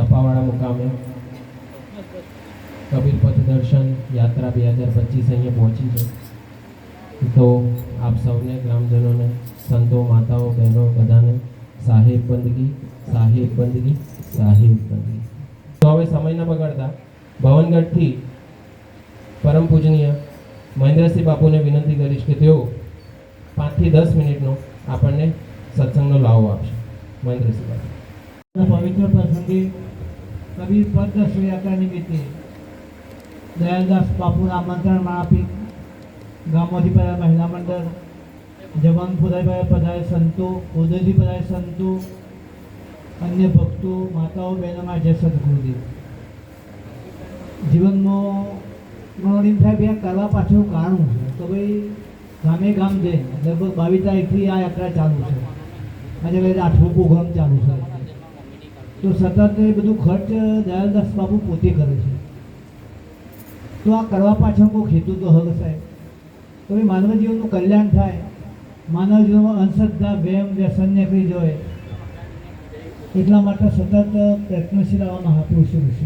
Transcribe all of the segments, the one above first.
સપાવાળા મુકામે કબીર પથ દર્શન યાત્રા 2025 અહીંયા પહોંચી છે। તો આપ સૌને ગ્રામજનોને સંતો માતાઓ બહેનો બધાને સાહેબ બંદગી સાહેબ બંદગી સાહેબ બંદગી। તો હવે સમય ન બગાડતા ભવનગઢથી પરમ પૂજનીય મહેન્દ્રસિંહ બાપુને વિનંતી કરીશ કે તેઓ 5 થી 10 મિનિટનો આપણને સત્સંગનો લાવો આપશે। મહેન્દ્રસિંહ બાપુ પવિત્ર પ્રસંગે કબીર પથ દર્શન યાત્રા નિમિત્તે દયાલદાસ બાપુના આમંત્રણ આપી ગામમાંથી પધારેલા મહિલા મંડળ, જવાનપુરા પધારેલા સંતો, ઉદયથી પધારેલા સંતો, અન્ય ભક્તો, માતાઓ બહેનોમાં જય સદગુરુદેવ। જીવનમાં મનોડીમ સાહેબ આ કરવા પાછળનું કારણ છે તો ભાઈ ગામે ગામ જઈને લગભગ 22 તારીખથી આ યાત્રા ચાલુ છે, આજે 8મો પ્રોગ્રામ ચાલુ છે। તો સતત એ બધું ખર્ચ દયાલદાસ બાપુ પોતે કરે છે। તો આ કરવા પાછળ કોઈ હેતુ તો હક સાહેબ તો એ માનવ જીવનનું કલ્યાણ થાય, માનવ જીવનમાં અંધશ્રદ્ધા વહેમ વ્યસન નીકળી જાય એટલા માટે સતત પ્રયત્નશીલ આવા મહાપુરુષો છે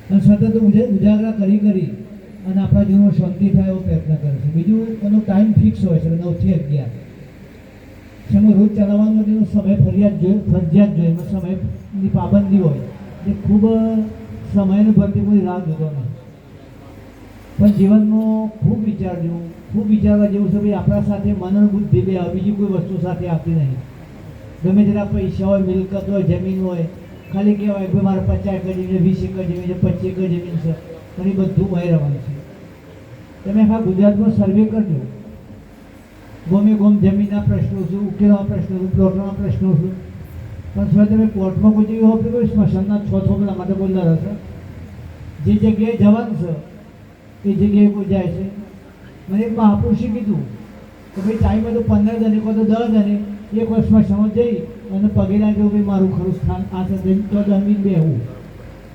અને સતત ઉજાગરા કરી અને આપણા જીવનમાં શાંતિ થાય એવો પ્રયત્ન કરે છે। બીજું એનો ટાઈમ ફિક્સ હોય છે 9 થી 11 જેમાં રોજ ચલાવવાનો જેનો સમય ફરજિયાત જોઈએ એમાં સમયની પાબંદી હોય એ ખૂબ સમયને ભરતી કોઈ રાહ જોતો નહીં, પણ જીવનમાં ખૂબ વિચારવું, ખૂબ વિચારવા જેવું છે ભાઈ આપણા સાથે મન બુદ્ધિ બે બીજી કોઈ વસ્તુ સાથે આવતી નહીં। ગમે તેના પૈસા હોય, મિલકત હોય, જમીન હોય, ખાલી કહેવાય કે મારે 50 એકર જમીન, 20 એકર જમીન છે, 25 એકર જમીન છે, પણ એ બધું વહી રહેવાનું છે। તમે આખા ગુજરાતમાં સર્વે કરજો, ગમે જમીનના પ્રશ્નો શું, ઉકેલવાના પ્રશ્નો શું, પ્લોટના પ્રશ્નો શું, પણ જો તમે કોર્ટમાં કોઈ જેવી હોય કોઈ સ્મશાનના 6 થોપડા માટે કોઈ લડે છે, જે જગ્યાએ જવાનું છે એ જગ્યાએ કોઈ જાય છે। મને એક મહાપુરુષે કીધું કે ભાઈ ટાઈમ હોય તો 15 જણે કોઈ તો 10 જણે એક સ્મશાનમાં જઈ અને પગે લાગ્યો ભાઈ મારું ખરું સ્થાન આ છે તો જમીન બેહવું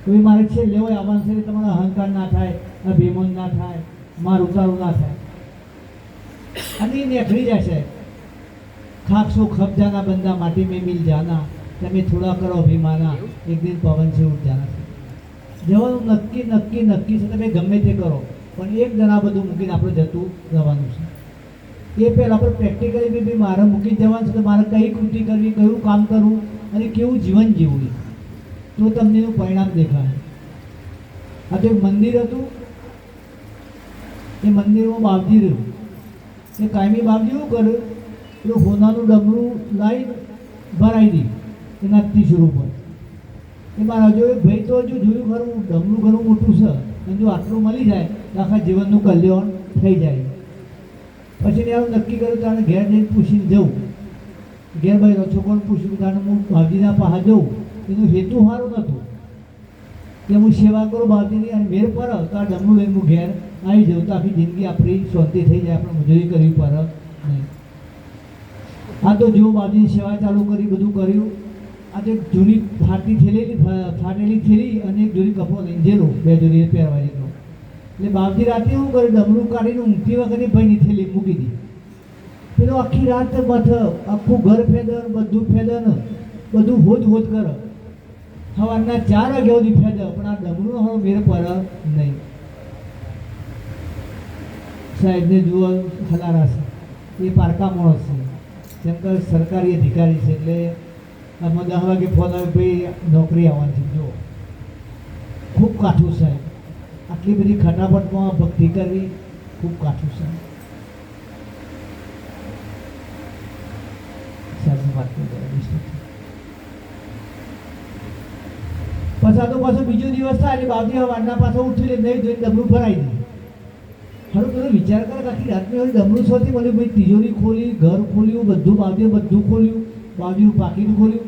તો એ મારે છેલ્લે હોય આવવાનું છે, તમારો અહંકાર ના થાય, અભિમાન ના થાય, મારું તારું ના થાય અને એ નીકળી જશે। ખાકસો ખપ જાના બંદા માટી મેં મિલ જાના, તમે થોડા કરો અભિમાના, એક દિન પવન છે ઉઠ જાના। જવાનું નક્કી નક્કી નક્કી છે, તમે ગમે તે કરો પણ એક જણા બધું મૂકીને આપણે જતું રહેવાનું છે। એ પહેલાં આપણે પ્રેક્ટિકલી બી મારે મૂકી જવાનું છે તો મારે કઈ કૃતિ કરવી, કયું કામ કરવું અને કેવું જીવન જીવવું તો તમને એનું પરિણામ દેખાય। આ તો એક મંદિર હતું, એ મંદિરમાં બાપજી રહ્યું, એ કાયમી બાપજી એવું કર્યું પેલું હોનાનું ડમરું લાવી ભરાઈ દી એના તીસરું પર એ મારા જો ભાઈ તો હજુ જોયું ખરું ડમરું ઘણું મોટું છે અને જો આટલું મળી જાય તો આખા જીવનનું કલ્યાણ થઈ જાય। પછી મેં એવું નક્કી કર્યું તારે ઘેર જઈને પૂછીને જવું, ઘેર ભાઈ છોકરાને પૂછ્યું તારે હું બાપજીના પાસે જવું, એનું હેતુ સારું નહોતું કે હું સેવા કરું બાપજીની અને મેર પર તો આ ડમરું લઈને હું ઘેર આવી જાઉં તો આખી જિંદગી આપણી શાંતિ થઈ જાય, આપણે મજૂરી કરવી પડે નહીં। આ તો જો બાપજીની સેવા ચાલુ કરી, બધું કર્યું, આ તો એક જૂની ફાટેલી થેલી અને એક જૂની કપો લઈને જેલો 2 જોડી પહેરવા જેટલો એટલે બાપજી રાતે શું કરે ડમરું કાઢીને ઊંઘતી વખતે ભાઈની થેલી મૂકી દી, પેલો આખી રાત મથ આખું ઘર ફેદર બધું ફેદર બધું હોદ કરે, સવારના 4 વાગ્યા સુધી ફેદર પણ આ ડમરું હવે મેર પડે નહીં। સાહેબને જુઓ ખલારા છે, એ પારકા માણસ છે, જેમ કે સરકારી અધિકારી છે એટલે આમાં 10 વાગે ફોન આવે ભાઈ નોકરી આવવાની છે। જો ખૂબ કાઠું સાહેબ, આટલી બધી ખટાપટમાં ભક્તિ કરવી ખૂબ કાઠું સાહેબ। પાછો બીજો દિવસ થાય એટલે બાપજી વારના પાછો ઉઠી લે નહીં જોઈને ડમરું ભરાઈ દે। હવે પેલો વિચાર કરે કે આખી રાતની ડમરું શોધી મળ્યું ભાઈ, તિજોરી ખોલી, ઘર ખોલ્યું, બધું બાપજીએ બધું ખોલ્યું, બાપજીનું પાકીટ ખોલ્યું,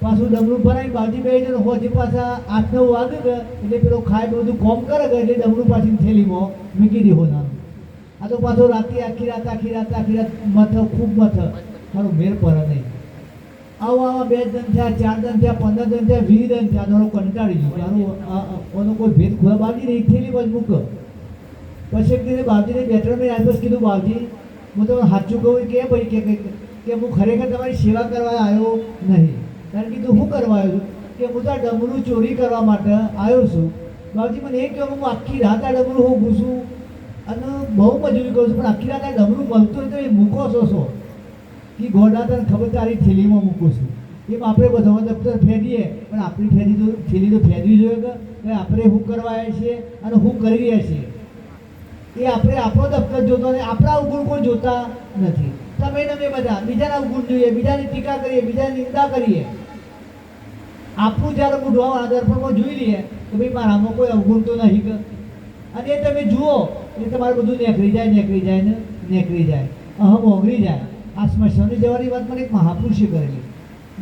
પાછું ડમરું ભરાઈ બાપજી બે જણ હોજી પાછા 8-9 વાગે એટલે પેલો ખાય બધું કોમ કરે એટલે ડમરું પાછી થેલીમાં મૂકી દે હોનાનું। આ તો પાછો રાતે આખી રાત મથ ખૂબ મથ મારો મેર પડે નહીં। આવા 2 દન થયા, 4 દન થયા, 15 દન થયા, 20 દન થયા, થોડો કંટાળી ગયો આનો કોઈ ભેદ ખોલા બાપજીને એક થેલી બાજુ મૂકો। પછી એક દિવસે બાપજીને 2-3 મિનિટ આસપાસ કીધું બાપજી હું તમને સાચું કહું કે ભાઈ કે હું ખરેખર તમારી સેવા કરવા આવ્યો નહીં, કારણ કીધું શું કરવા આવ્યો છું કે હું તો આ ડમરું ચોરી કરવા માટે આવ્યો છું. બાપજી મને એ કહ્યું હું આખી રાત આ ડમરું હું ઘૂસું અને બહુ મજૂરી કરું છું, પણ આખી રાત આ ડમરું મળતું હોય તો એ મૂકો છો કે ગોડા તને ખબર તારી થેલીમાં મૂકું છું. એમ આપણે બધામાં દફતર ફેરીએ, પણ આપણી થેલી તો ફેરવી જોઈએ કે આપણે શું કરવા આવ્યા છીએ અને શું કરી રહ્યા છીએ. એ આપણે આપણો દફતર જોતો અને આપણા અવગુણ કોઈ જોતા નથી. તમે બધા બીજાના અવગુણ જોઈએ, બીજાની ટીકા કરીએ, બીજાની નિંદા કરીએ. આપણું જ્યારે બુઢવા આદર્પણમાં જોઈ લઈએ તો ભાઈ મારામાં કોઈ અવગુણ તો નહીં કે, અને એ તમે જુઓ એટલે તમારે બધું નીકળી જાય. અહમ ઓગળી જાય. આ સ્મશાને જવાની વાત મને એક મહાપુરુષે કરેલી.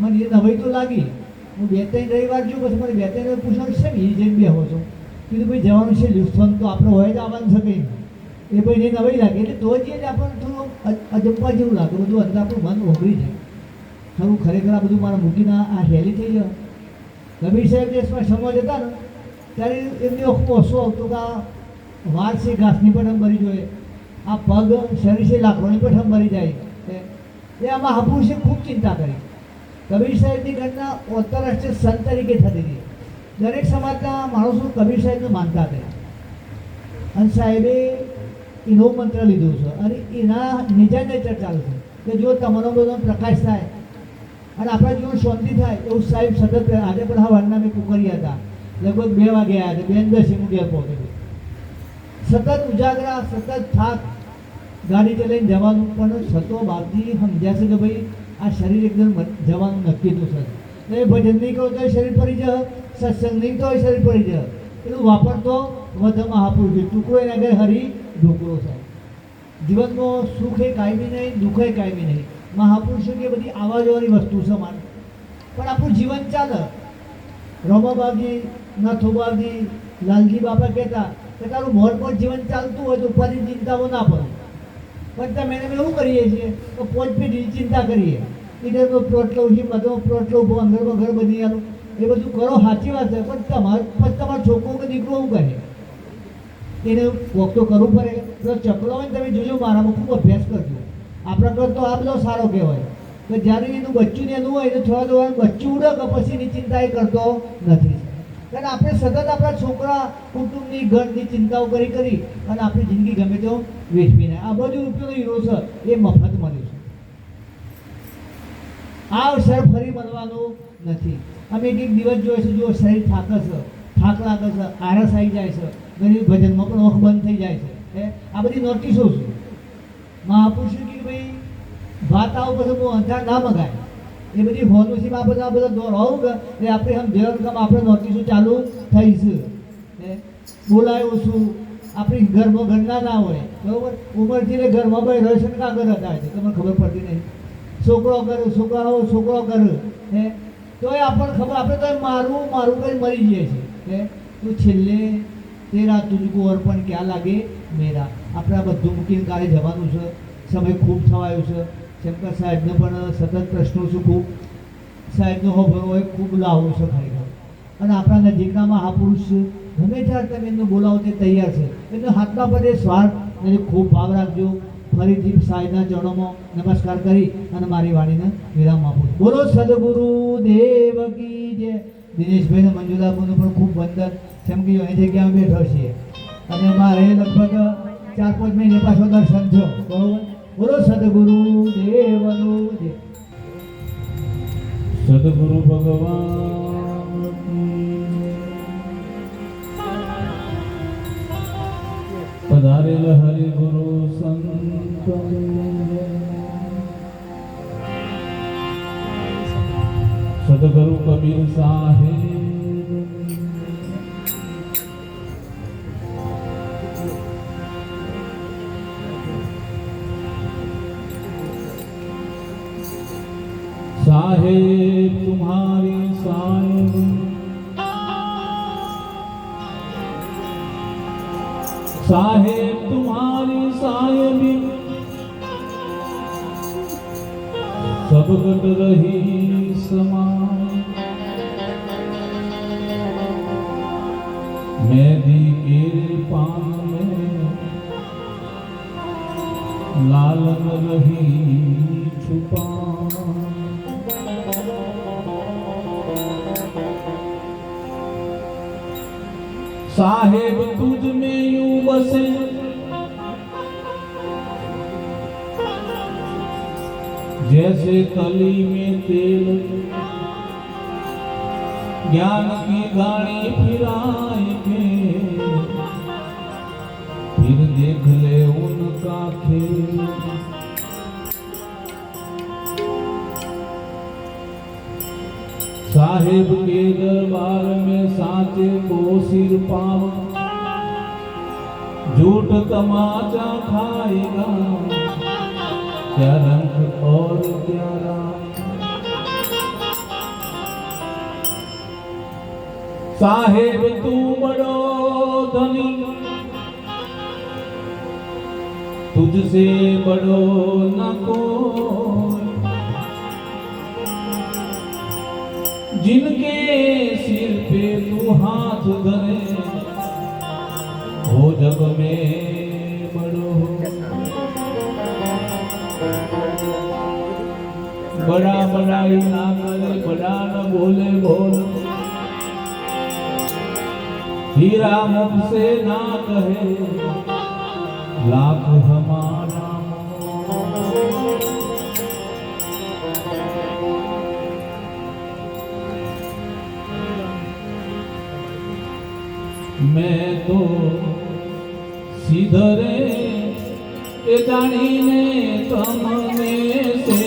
મને એ નવાઈ તો લાગી. હું 2-3 રવિવાર જોઉં, પછી મને 2-3 વાર પૂછવાનું છે ને એ જઈને બેહો છો. કીધું ભાઈ જવાનું છે લ્યુસ્થાન તો આપણે હોય જ આવવાનું છે કંઈ. એ ભાઈને નવાઈ લાગે એટલે તો જ આપણને થોડું અજંપા જેવું લાગે. બધું અંદર આપણું મન ઓગળી જાય. ખરું ખરેખર આ બધું મારા મૂકીને આ હેલી થઈ જાય. કબીર સાહેબ જે સ્મશાનમાં જતા ને ત્યારે એમની ઓખમાં ઓછો આવતો કે આ વાર છે ઘાસની પઠમ ભરી જોઈએ, આ પગ શરીર છે લાકડોની પઠમ ભરી જાય. એ આ મહાપુરુષે ખૂબ ચિંતા કરી. કબીર સાહેબની ઘટના આંતરરાષ્ટ્રીય સંત તરીકે થતી હતી. દરેક સમાજના માણસો કબીર સાહેબને માનતા હતા. અને સાહેબે એનો મંત્ર લીધો છે અને એના નિજા નેચર ચાલુ છે કે જો તમારો બધો પ્રકાશ થાય અને આપણા જીવન શાંતિ થાય એવું સાહેબ સતત. આજે પણ હવારના મેં કુકર્યા હતા, લગભગ 2 વાગે આવ્યા હતા, 2:10 હું ઘેર પહોંચેલું. સતત ઉજાગરા, સતત થાક, ગાડી ચલાવીને જવાનું, પણ છતો બાપજી સમજ્યા છે કે ભાઈ આ શરીર એકદમ જવાનું નક્કી તો છે. એ ભજન નહીં કરો તો શરીર પડી જાય, સત્સંગ નહીં તો શરીર પડી જાય. એટલું વાપરતો વધ મહાપુરુષ. ટુકડો એના ઘરે હરી ઢોકળો થાય. જીવનમાં સુખ એ કાયમી નહીં, દુઃખ એ કાયમી નહીં. મહાપુરુષોની બધી આવા જવાની વસ્તુ છે માન. પણ આપણું જીવન ચાલે. રમાબાજી, નાથોબાજી, લાલજી બાપા કહેતા કે તારું મોર પર જીવન ચાલતું હોય તો ઉપાધિ ચિંતાઓ ના પડે. પણ તમે એને એવું કરીએ છીએ તો પોચ પેઢીની ચિંતા કરીએ. ઇધરનો પ્લોટ લઉં છું, બધો પ્લોટ લઉં, અંગરમાં ઘર બની આલું, એ બધું કરો સાચી વાત છે. પણ તમારો છોકરો કે દીકરો એવું કહે એને વોક તો કરવું પડે. પેલો ચકલો હોય ને તમે જોજો, મારામાં ખૂબ અભ્યાસ કરજો. આપણા ઘર તો આ બધો સારો કહેવાય કે જ્યારે એનું બચ્ચું ને એનું હોય એને થોડા દોડા બચ્ચું ઉડે કે પછી એની ચિંતા એ કરતો નથી. કારણ આપણે સતત આપણા છોકરા, કુટુંબની, ઘરની ચિંતાઓ કરી અને આપણી જિંદગી ગમે તો વેઠવી નાખે. આ બધું રૂપિયાનો હીરો છે એ મફત મળ્યું છે. આ અવસર ફરી મળવાનું નથી. અમે એક દિવસ જોઈએ છે, જો શરીર થાક લાગે છે, આળસ આવી જાય છે, ગરીબ ભજનમાં પણ ઓખ બંધ થઈ જાય છે. આ બધી નોટિસો છે. મહાપુરુષો કે ભાઈ ભાત આવું બધું બહુ અંધાર ના મગાય. એ બધી હોનું છે. આ બધા દોરાવું કે એટલે આપણે આમ જેવન કામ આપણે નોટિસો ચાલુ થઈ છે. બોલાયું છું આપણી ઘરમાં ઘરના ના હોય બરાબર. ઉંમરથી એટલે ઘરમાં ભાઈ રસન કાગળ હતા છે, તમને ખબર પડતી નહીં. છોકરાઓ કરે તોય આપણને ખબર, આપણે તો મારું કરી મરી જઈએ છીએ. તો છેલ્લે તેરા તુજકો અર્પણ ક્યાં લાગે મેરા. આપણે આ બધું મૂકીને કાલે જવાનું છે. સમય ખૂબ થવાયો છે. શંકર સાહેબને પણ સતત પ્રશ્નો છું, ખૂબ સાહેબનો હોભરો હોય, ખૂબ લાવવું છે ખરેખર. અને આપણા નજીકના મહાપુરુષ ગમે ત્યારે તમે એમને બોલાવો તે તૈયાર છે. એટલે હાથના પડે સ્વાર્થ અને ખૂબ ભાવ રાખજો. ફરીથી સાહેબના ચરણોમાં નમસ્કાર કરી અને મારી વાણીને વિરામ આપું છું. બોલો સદગુરુ દેવ કી જય. દિનેશભાઈને મંજુલાબુનું પણ ખૂબ વંદન. જેમ કે એ જગ્યાએ બેઠો છીએ અને મારે લગભગ 4-5 મહિને પાછો દર્શન થયો બરોબર. બોલો સદગુરુ દેવનું જય. સદગુરુ ભગવાન પધારેલ હરિ ગુરુ સંત સદગુરુ કબીર સાહેબ साहेब तुम्हारी साहेब साहेब तुम्हारी साहेबी सबगत रही समाय मेहदी के पान में लालन रही छुपा साहेब तुझ में यूं बसे जैसे कली में तेल, ज्ञान की गाड़ी फिराए के फिर देख ले उनका खेल। साहेब के दरबार में साचे को सिर पाव, झूठ तमाचा खाएगा क्या रंग और क्या राम। साहेब तू बड़ो धनी, तुझसे बड़ो न कोई, जिनके सिर पे तू हाथ धरे वो जग में बड़ो हो। बड़ा बड़ाई ना करे, बड़ा न बोले बोल, हीरा मुख से ना कहे लाख हमारा। मैं तो सीधरे ए जानी ने तमने से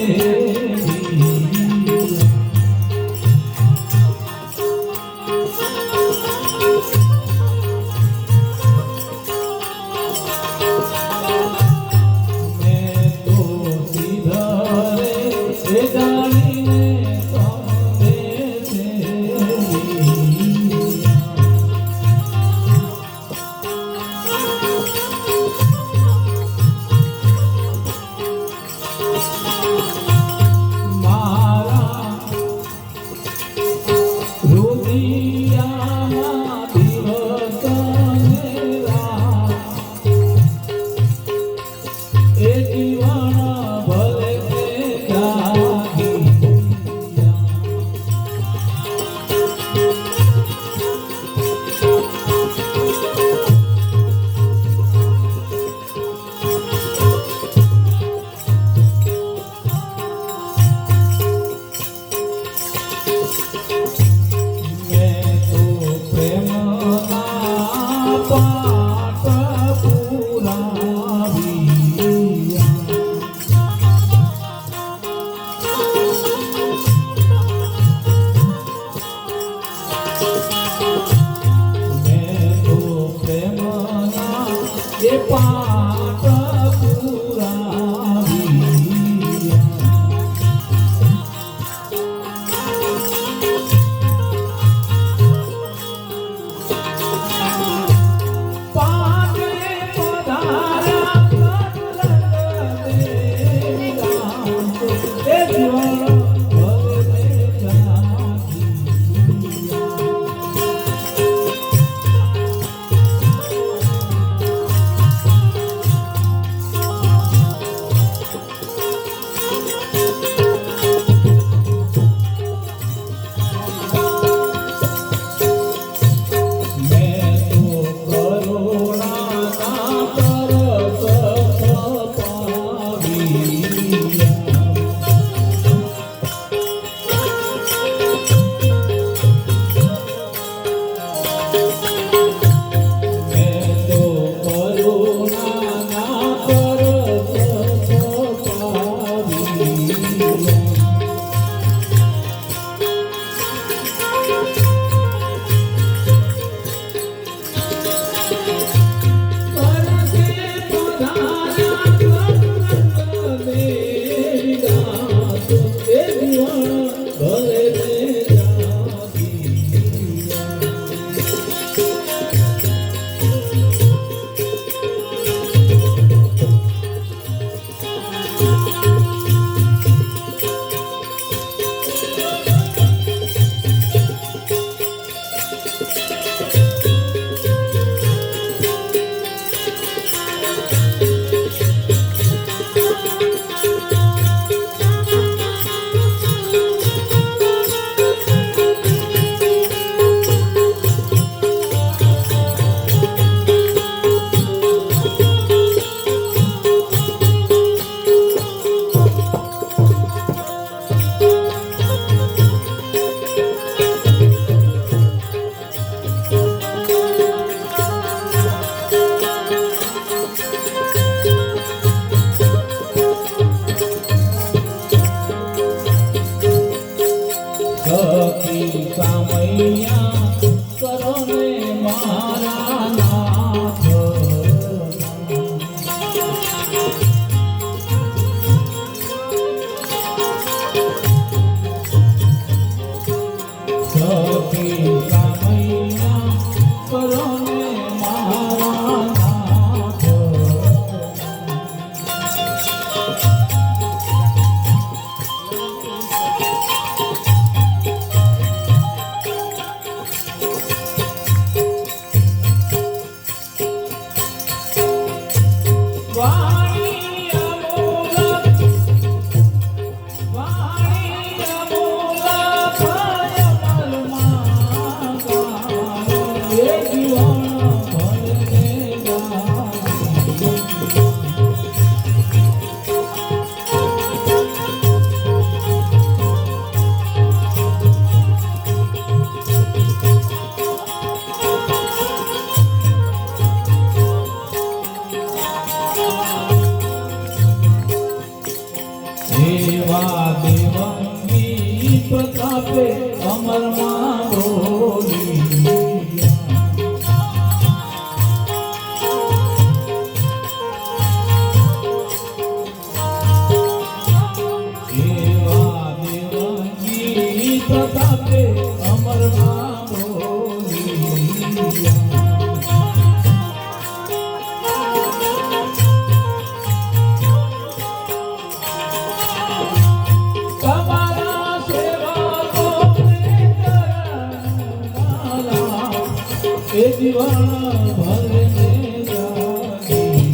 એ જીવાણા ભરે ને જાગી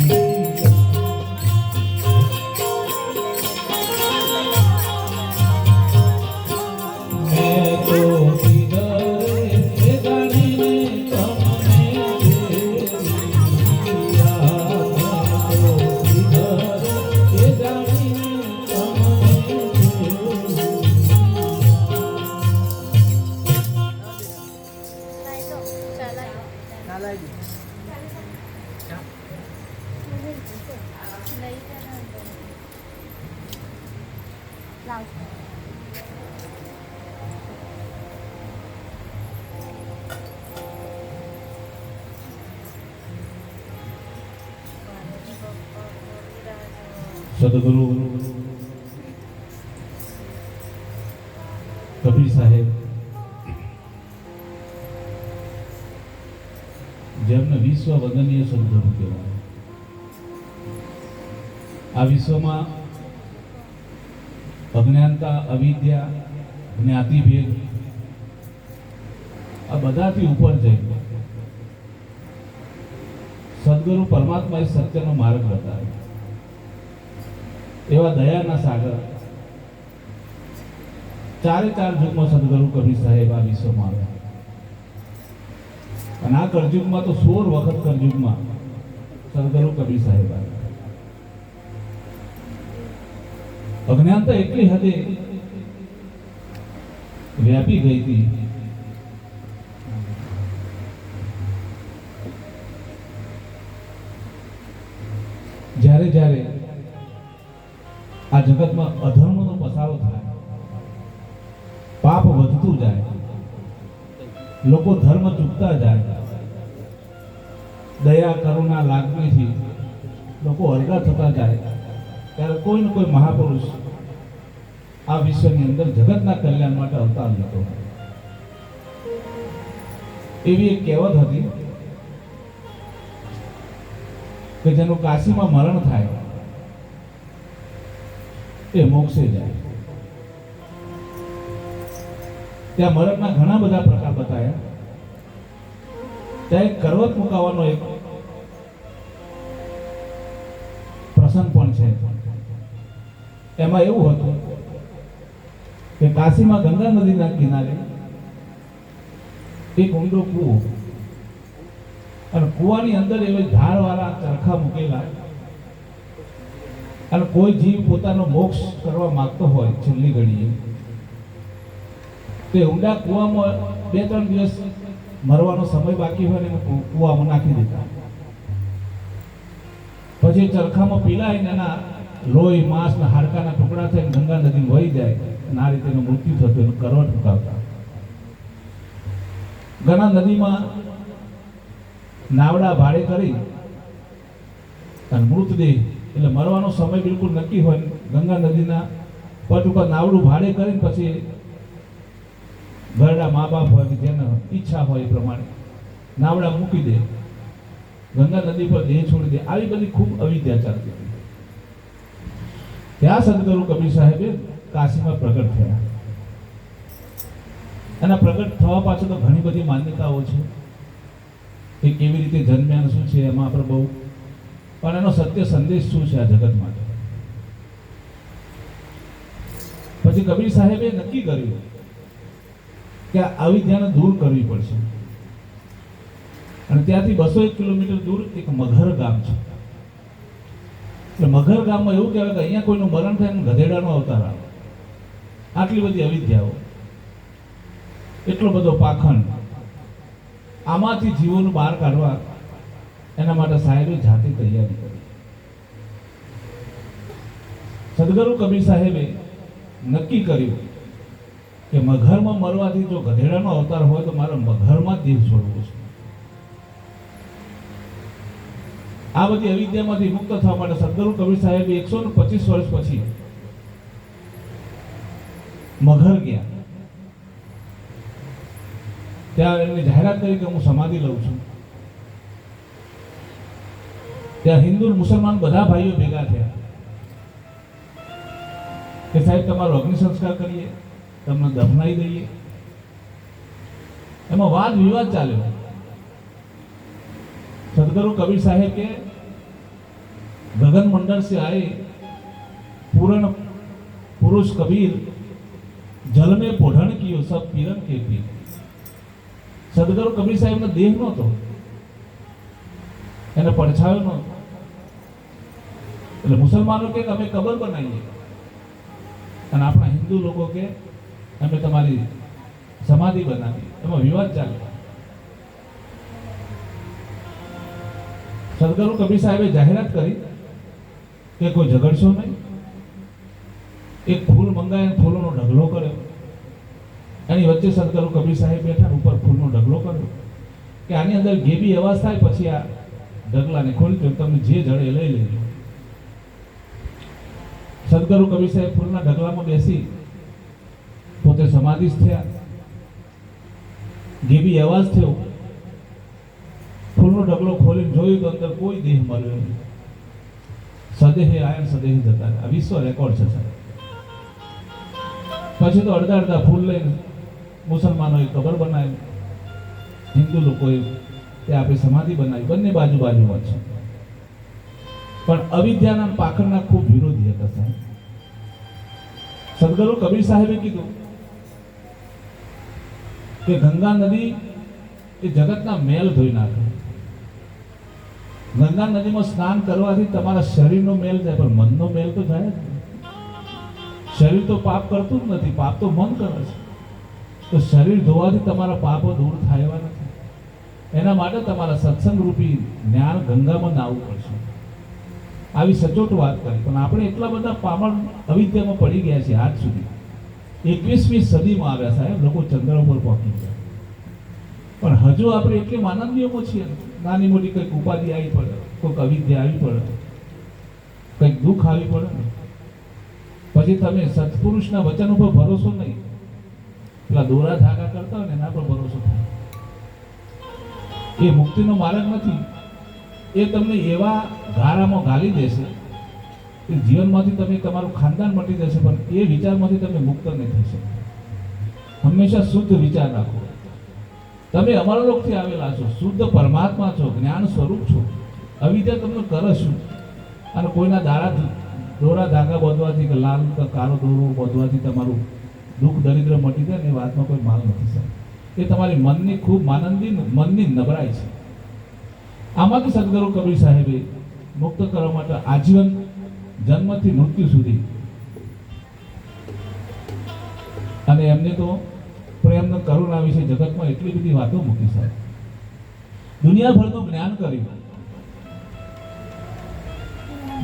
મેં તો કિધરે એ જાણીને તમને જોયા મેં તો કિધરે એ જાણીને તમને સદગુરુ કબીર સાહેબ જેમને વિશ્વ વંદનીય સદગુરુ કહેવાય. આ વિશ્વમાં અજ્ઞાનતા, અવિદ્યા, જ્ઞાતિભેદ આ બધાથી ઉપર જઈ સદગુરુ પરમાત્માએ સત્યનો માર્ગ બતાવ્યો. એવા દયાના સાગર ચારે ચાર યુગમાં સદગુરુ કબીર સાહેબ આ વિશ્વમાં આવ્યા. અને આ કળયુગમાં તો 16 વખત કળયુગમાં સદગુરુ કબીર સાહેબ આવ્યા. અજ્ઞાનતા એટલી હદે વ્યાપી ગઈ હતી જ્યારે જ્યારે આ જગતમાં અધર્મનો પસારો થાય, પાપ વધતું જાય, લોકો ધર્મ ચૂકતા જાય, દયા કરુણા લાગણીથી લોકો અલગા થતા જાય, ત્યારે કોઈ ને કોઈ મહાપુરુષ આ વિશ્વની અંદર જગતના કલ્યાણ માટે અવતાર લેતો. એવી એક કહેવત હતી કે જેનું કાશીમાં મરણ થાય એ મોક્ષે જાય. ત્યાં મરણના ઘણા બધા પ્રકાર બતાવ્યા. ત્યાં એક કરવત મુકાવાનો એક પ્રસંગ પણ છે. એમાં એવું હતું કે કાશીમાં ગંગા નદીના કિનારે એક ઊંડો કૂવો, અને કૂવાની અંદર એવા ઝાડવાળા ચરખા મૂકેલા, અને કોઈ જીવ પોતાનો મોક્ષ કરવા માંગતો હોય છેલ્લી ઘડીએ તે ઊંડા કૂવામાં 2-3 દિવસ મરવાનો સમય બાકી હોય ને કૂવામાં નાખી દેતા. પછી ચરખામાં પીલાઈને એના લોહી, માંસ ને હાડકાના ટુકડા થઈને ગંગા નદી વહી જાય, અને આ રીતે એનું મૃત્યુ થતું. એનું કરવટ મુકાવતા. ઘણા નદીમાં નાવડા ભાડે કરી અને મૃતદેહ એટલે મરવાનો સમય બિલકુલ નક્કી હોય, ગંગા નદીના પટ ઉપર નાવડું ભાડે કરીને પછી ઘરડા મા બાપ હોય કે જેને ઈચ્છા હોય એ પ્રમાણે નાવડા મૂકી દે, ગંગા નદી પર દેહ છોડી દે. આવી બધી ખૂબ અવિદ્યા ચાલતી હતી. ત્યાં સદગુરુ કબીર સાહેબે કાશીમાં પ્રગટ થયા. અને પ્રગટ થવા પાછળ તો ઘણી બધી માન્યતાઓ છે. એ કેવી રીતે જન્મ્યા, શું છે એમાં આપણે બહુ, પણ એનો સત્ય સંદેશ શું છે આ જગત માટે. પછી કબીર સાહેબે નક્કી કર્યું કે આ અવિદ્યાને દૂર કરવી પડશે. અને ત્યાંથી 201 કિલોમીટર દૂર એક મઘર ગામ છે. એટલે મઘર ગામમાં એવું કહેવાય કે અહીંયા કોઈનું મરણ થાય ને ગધેડાનો અવતાર આવે. આટલી બધી અવિદ્યાઓ, એટલો બધો પાખંડ. આમાંથી જીવોનું બહાર કાઢવા એના માટે સાહેબે જાતે તૈયારી કરી. સદગુરુ કબીર સાહેબે નક્કી કર્યું કે મઘરમાં મરવાથી જો ગધેડાનો અવતાર હોય તો મારે મઘરમાં જ દેહ છોડવો છે. આ બધી અવિદ્યામાંથી મુક્ત થવા માટે સદગુરુ કબીર સાહેબે 125 વર્ષ પછી મઘર ગયા. ત્યાં એમને જાહેરાત કરી કે હું સમાધિ લઉં છું. ત્યાં હિન્દુ મુસલમાન બધા ભાઈઓ ભેગા થયા કે સાહેબ તમારો અગ્નિ સંસ્કાર કરીએ, તમને દફનાઈ દઈએ. એમાં વાદ વિવાદ ચાલ્યો सदगुरु कबीर साहेब के गगन मंडल से आए पूर्ण पुरुष कबीर जल में पोढ़ण कियो सब पीरन के पीर। सदगुरु कबीर साहेब ने देह नहोतो, એને પડછાયો નહોતો, એટલે મુસલમાનો કે અમે કબર બનાવીએ અને આપણા હિન્દુ લોકો કે અમે તમારી સમાધિ બનાવી, એમાં વિવાદ ચાલે। સદગુરુ કબીર સાહેબે જાહેરાત કરી કે કોઈ ઝઘડશો નહીં। એક ફૂલ મંગાવીને ફૂલોનો ઢગલો કર્યો, એની વચ્ચે સદગુરુ કબીર સાહેબ બેઠા, ઉપર ફૂલનો ઢગલો કર્યો કે આની અંદર ગેબી અવાજ થાય પછી આ ઢગલાને ખોલી દો, તમને જે જડે લઈ લેજો। સદગુરુ કબીર સાહેબ ફૂલના ઢગલામાં બેસી પોતે સમાધિસ્થ થયા। ગેબી અવાજ થયો, ફૂલનો ઢગલો ખોલીને જોયું તો અંદર કોઈ દેહ મળ્યો નહીં। સદેહે આયા સદેહે જતા રહ્યા। આ વિશ્વ રેકોર્ડ છે સાહેબ। પછી તો અડધા અડધા ફૂલ લઈને મુસલમાનોએ કબર બનાવી, હિન્દુ લોકોએ તે આપણે સમાધિ બનાવી, બંને બાજુ બાજુમાં છે। પણ અવિદ્યાના પાખંડના ખૂબ વિરોધી હતા સાહેબ। સદગુરુ કબીર સાહેબે કીધું કે ગંગા નદી એ જગતના મેલ ધોઈ નાખે। ગંગા નદીમાં સ્નાન કરવાથી તમારા શરીરનો મેલ જાય, પણ મનનો મેલ તો જાય જ નહીં। શરીર તો પાપ કરતું જ નથી, પાપ તો મન કરે છે। તો શરીર ધોવાથી તમારા પાપો દૂર થાય એવા નથી। એના માટે તમારા સત્સંગ રૂપી જ્ઞાન ગંગામાં નાહવું પડશે। આવી સચોટ વાત કરી, પણ આપણે એટલા બધા પામણ અવિદ્યામાં પડી ગયા છીએ આજ સુધી। 21મી સદીમાં આવ્યા સાહેબ, લોકો ચંદ્ર ઉપર પહોંચી ગયા, પણ હજુ આપણે એટલી માનવીયમાં છીએ। નાની મોટી કંઈક ઉપાધિ આવી પડે, કોઈક અવિદ્યા આવી પડે, કંઈક દુઃખ આવી પડે ને પછી તમે સત્પુરુષના વચન ઉપર ભરોસો નહીં, પેલા દોરા ધાગા કરતા હોય ને એના પર ભરોસો થાય। એ મુક્તિનો માર્ગ નથી। એ તમને એવા ગારામાં ગાલી દેશે કે જીવનમાંથી તમે તમારું ખાનદાન મટી જશે, પણ એ વિચારમાંથી તમે મુક્ત નહીં થઈ શકો। હંમેશા શુદ્ધ વિચાર રાખો। તમે અમરલોકથી આવેલા છો, શુદ્ધ પરમાત્મા છો, જ્ઞાન સ્વરૂપ છો। અવિદ્યા તમને કરે શું? અને કોઈના દોરા ધાગા બાંધવાથી કે લાલ કે કાળો દોરો બાંધવાથી તમારું દુઃખ દરિદ્ર મટી જાય ને એ વાતમાં કોઈ માલ નથી સાહેબ। એ તમારી મનની ખૂબ મનની નબળાઈ છે। આમાંથી સદગુરુ કબીર સાહેબે મુક્ત કરવા માટે આજીવન જન્મથી મૃત્યુ સુધી, અને એમને તો પ્રેમ કરુણા વિશે જગતમાં એટલી બધી વાતો મૂકી સાહેબ। દુનિયાભરનું જ્ઞાન કર્યું।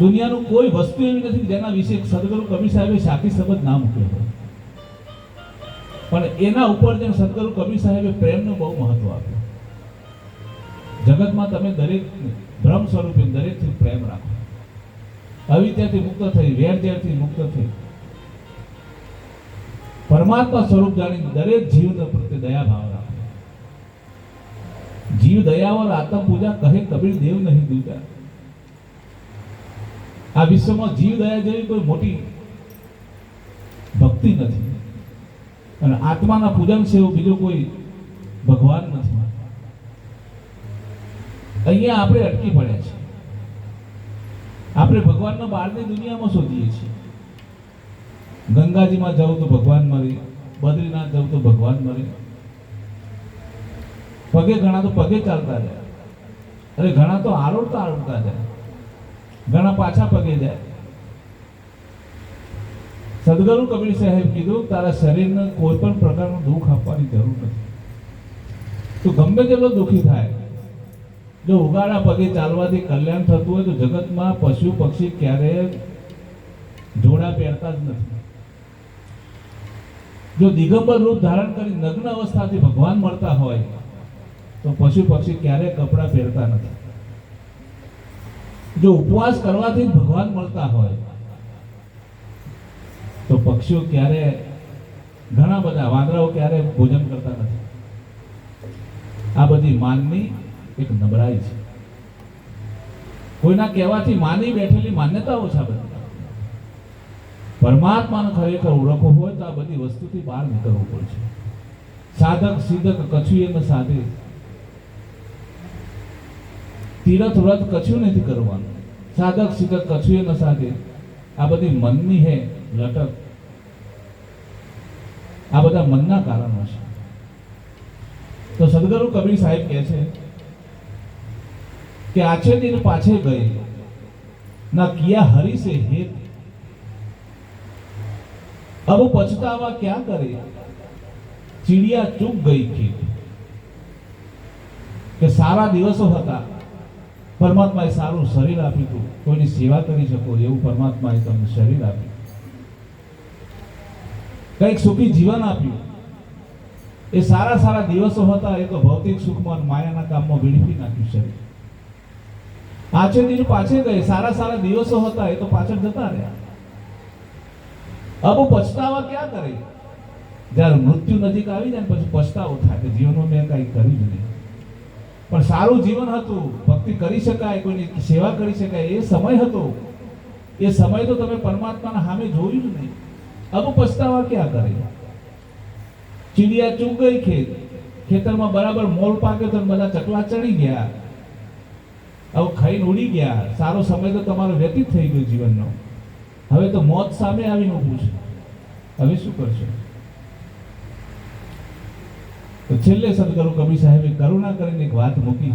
દુનિયાનું કોઈ વસ્તુ એવી નથી જેના વિશે સદગુરુ કબીર સાહેબે સાચી શબ્દ ના મૂક્યો હોય, પણ એના ઉપર જેમ સદગુરુ કબીર સાહેબે પ્રેમનું બહુ મહત્વ આપ્યું। જગતમાં તમે દરેક બ્રહ્મ સ્વરૂપે દરેકથી પ્રેમ રાખો। અવિદ્યાથી મુક્ત થઈ, વેરઝેરથી મુક્ત થઈ, પરમાત્મા સ્વરૂપ જાણી દરેક જીવને પ્રત્યે દયા ભાવ રાખો। જીવ દયાવર આત્મ પૂજા કહે કબીર દેવ નહીં દૂજા। આ વિશ્વમાં જીવ દયા જેવી કોઈ મોટી ભક્તિ નથી, અને આત્માના પૂજન સિવાય બીજો કોઈ ભગવાન નથી। અહીંયા આપણે અટકી પડ્યા છીએ। આપણે ભગવાનના બહારની દુનિયામાં શોધીએ છીએ। ગંગાજીમાં જાઉં તો ભગવાન મળે, બદ્રીનાથ જાઉં તો ભગવાન મળે, પગે ઘણા તો પગે ચાલતા જાય, અરે ઘણા તો આરોડતા જાય, ઘણા પાછા પગે જાય। સદગુરુ કબીર સાહેબ કીધું તારા શરીરને કોઈ પણ પ્રકારનું દુઃખ આપવાની જરૂર નથી। તું ગમે તેટલો દુઃખી થાય, જો ઉગાડા પગે ચાલવાથી કલ્યાણ થતું હોય તો જગતમાં પશુ પક્ષી ક્યારેય જોડા પહેરતા જ નથી। જો દિગંબર રૂપ ધારણ કરી નગ્ન અવસ્થાથી ભગવાન મળતા હોય તો પશુ પક્ષી ક્યારેય કપડાં પહેરતા નથી। જો ઉપવાસ કરવાથી જ ભગવાન મળતા હોય તો પક્ષીઓ ક્યારે, ઘણા બધા વાંદરાઓ ક્યારે ભોજન કરતા નથી। આ બધી માનની એક નબળાઈ છે। કોઈના કહેવાથી માની બેઠેલી માન્યતાઓ છે। બધી પરમાત્માને ખરેખર ઓળખવું હોય તો આ બધી વસ્તુથી બહાર નીકળવું પડશે। સાધક સિદ્ધક કછું એમ સાધે તીરથ વ્રત કશું નથી કરવાનું, સાધક સિદ્ધક કશું ન સાધે. આ બધી મનની હે લટક, આ બધા મનના કારણો છે. તો સદગુરુ કબીર સાહેબ કહે છે કે આછે દિન પાછે ગए ના કિયા હरि से हेत, अब पछतावा क्या करे ચીડિયા ચૂક ગઈ ખેત. કે સારા દિવસો હતા, પરમાત્માએ સારું શરીર આપ્યું હતું, કોઈની સેવા કરી શકો એવું પરમાત્માએ તમને શરીર આપ્યું, કંઈક સુખી જીવન આપ્યું. એ સારા સારા દિવસો હતા, એ તો ભૌતિક સુખમાં માયાના કામમાં વેડફી નાખ્યું શરીર. આછે દિન પાછે ગયે, સારા સારા દિવસો હતા, એ તો પાછળ જતા રહ્યા. અબ પછતાવા ક્યાં કરે, જ્યારે મૃત્યુ નજીક આવી જાય ને પછી પછતાવો થાય કે જીવનમાં મેં કંઈ કર્યું જ નહીં. પણ સારું જીવન હતું, ભક્તિ કરી શકાય, કોઈની સેવા કરી શકાય, એ સમય હતો. એ સમય તો તમે પરમાત્માના સામે જોયું જ નહીં. અબ પછતાવા ક્યાં કરે. ચીડિયા ચૂક ગઈ ખેત, ખેતરમાં બરાબર મોલ પાક્યો તો બધા ચકલા ચડી ગયા, હવે ખાઈને ઉડી ગયા. સારો સમય તો તમારો વ્યતીત થઈ ગયો જીવનનો. હવે તો મોત સામે આવીને ઊભું છે, હવે શું કરશો? તો છેલ્લે સદગુરુ કબીર સાહેબે કરુણા કરીને એક વાત મૂકી.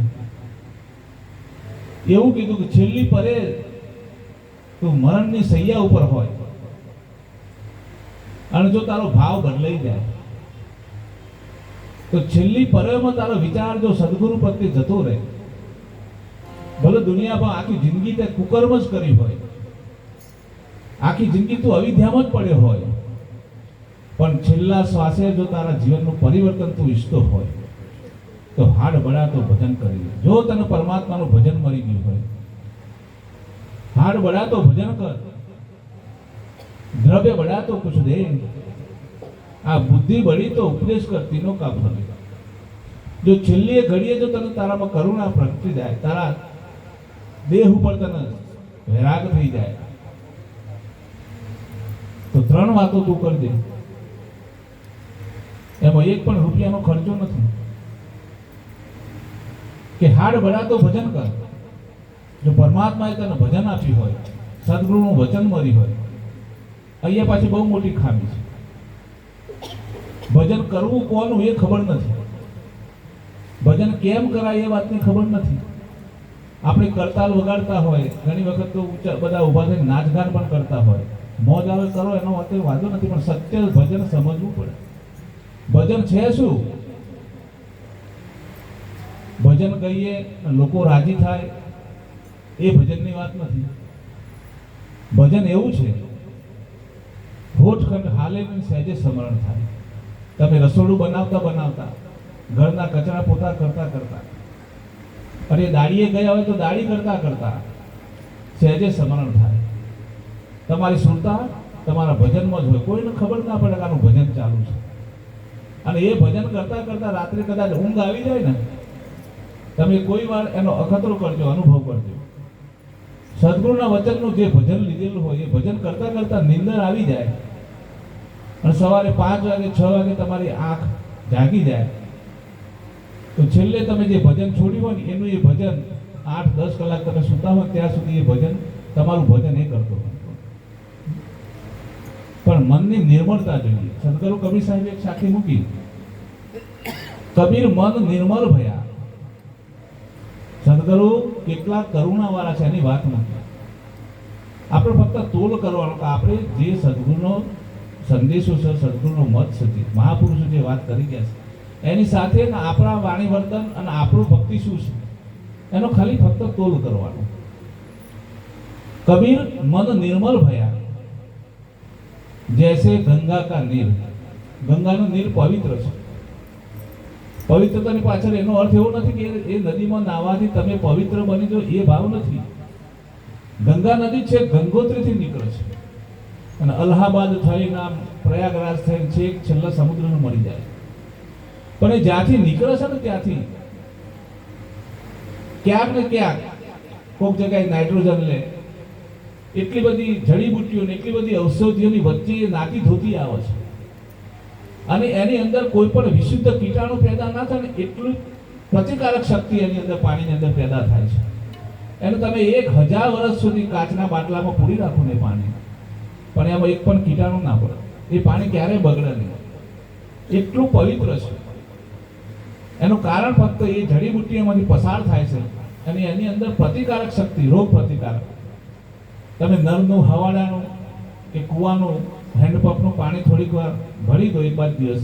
એવું કીધું કે છેલ્લી પરે તું મરણની સૈયા ઉપર હોય અને જો તારો ભાવ બદલાઈ જાય તો છેલ્લી પરેમાં તારો વિચાર જો સદગુરુ પ્રત્યે જતો રહે, ભલે દુનિયામાં આખી જિંદગી તે કુકર્મ જ કરી હોય, આખી જિંદગી તું અવિદ્યામાં જ પડ્યો હોય, પણ છેલ્લા શ્વાસે જો તારા જીવનનું પરિવર્તન તું ઈચ્છતો હોય તો હાડ બળાતો ભજન કરી. જો તને પરમાત્માનું ભજન મળી ગયું હોય, હાડ બળાતો ભજન કર, દ્રવ્ય બળાતો કુછ દે, આ બુદ્ધિ બળી તો ઉપદેશ કર, તીનો કા ફલ. જો છેલ્લી ઘડીએ જો તને તારામાં કરુણા પ્રગટી જાય, તારા દેહ ઉપર તને વૈરાગ થઈ જાય, તો 3 વાતો તું કરી દે. એમાં એક પણ રૂપિયાનો ખર્ચો નથી. કે હાડ બળાતો ભજન કર. જો પરમાત્માએ તને ભજન આપ્યું હોય, સદગુરુનું વચન મળ્યું હોય, અહીંયા પાછી બહુ મોટી ખામી છે. ભજન કરવું કોનું એ ખબર નથી, ભજન કેમ કરાય એ વાતની ખબર નથી. આપણે કરતાલ વગાડતા હોય, ઘણી વખત તો બધા ઊભા થઈને નાચગાન પણ કરતા હોય, મોજ આવે કરો, એનો અત્યારે વાંધો નથી, પણ સત્ય ભજન સમજવું પડે. ભજન છે શું? ભજન કહીએ લોકો રાજી થાય એ ભજનની વાત નથી. ભજન એવું છે, હોઠખંડ હાલે ને સહેજે સ્મરણ થાય. તમે રસોડું બનાવતા બનાવતા, ઘરના કચરા પોતા કરતા કરતા, અરે દાડીએ ગયા હોય તો દાડી કરતા કરતા સહેજે સ્મરણ થાય. તમારી સુરતા તમારા ભજનમાં જ હોય, કોઈને ખબર ના પડે કે આનું ભજન ચાલુ છે. અને એ ભજન કરતા કરતા રાત્રે કદાચ ઊંઘ આવી જાય ને, તમે કોઈ વાર એનો અખતરો કરજો, અનુભવ કરજો. સદગુરુના વચનનું જે ભજન લીધેલું હોય એ ભજન કરતા કરતા નિંદર આવી જાય અને સવારે 5 વાગે 6 વાગે તમારી આંખ જાગી જાય, તો છેલ્લે તમે જે ભજન છોડ્યું હોય ને એનું એ ભજન 8-10 કલાક તમે સૂતા હોય ત્યાં સુધી એ ભજન તમારું ભજન એ કરતો હોય. પણ મનની નિર્મળતા જોઈએ. સદગુરુ કબીર સાહેબે એક સાખી મૂકી, કબીર મન નિર્મળ ભયા. સદગુરુ કેટલા કરુણાવાળા છે એની વાત મૂકી. આપણે ફક્ત તોલ કરવાનો કે આપણે જે સદગુરુનો સંદેશો છે, સદગુરુનો મત છે, મહાપુરુષો જે વાત કરી ગયા છે એની સાથે આપણા વાણી વર્તન અને આપણું ભક્તિ શું છે એનો ખાલી ફક્ત તોલ કરવાનો. કબીર મન નિર્મલ ભયા જૈસે ગંગા કા નીર. ગંગાનું નીર પવિત્ર છે. પવિત્રતાની પાછળ એનો અર્થ એવો નથી કે એ નદીમાં નાહવાથી તમે પવિત્ર બની જાઓ, એ ભાવ નથી. ગંગા નદી છે ગંગોત્રીથી નીકળે છે અને અલ્હાબાદ થઈને આમ પ્રયાગરાજ થઈને છેક છેલ્લા સમુદ્રને મળી જાય. પણ એ જ્યાંથી નીકળે છે ને ત્યાંથી ક્યાંક ને ક્યાંક કોઈક જગ્યાએ નાઇટ્રોજન લે, એટલી બધી જડીબુટ્ટીઓ ને એટલી બધી ઔષધિઓની વચ્ચે એ નાતી ધોતી આવે છે અને એની અંદર કોઈ પણ વિશુદ્ધ કીટાણુ પેદા ના થાય ને એટલું પ્રતિકારક શક્તિ એની અંદર પાણીની અંદર પેદા થાય છે. એને તમે 1000 વર્ષ સુધી કાચના બાટલામાં પૂરી રાખો ને પાણી, પણ એમાં એક પણ કીટાણુ ના પડે, એ પાણી ક્યારેય બગડે નહીં, એટલું પવિત્ર છે. એનું કારણ ફક્ત એ જડીબુટ્ટીઓમાંથી પસાર થાય છે અને એની અંદર પ્રતિકારક શક્તિ, રોગ પ્રતિકારક. તમે નળનું, હવાડાનું કે કૂવાનું, હેન્ડપંપનું પાણી થોડીક વાર ભરી દો એક બાદ દિવસ,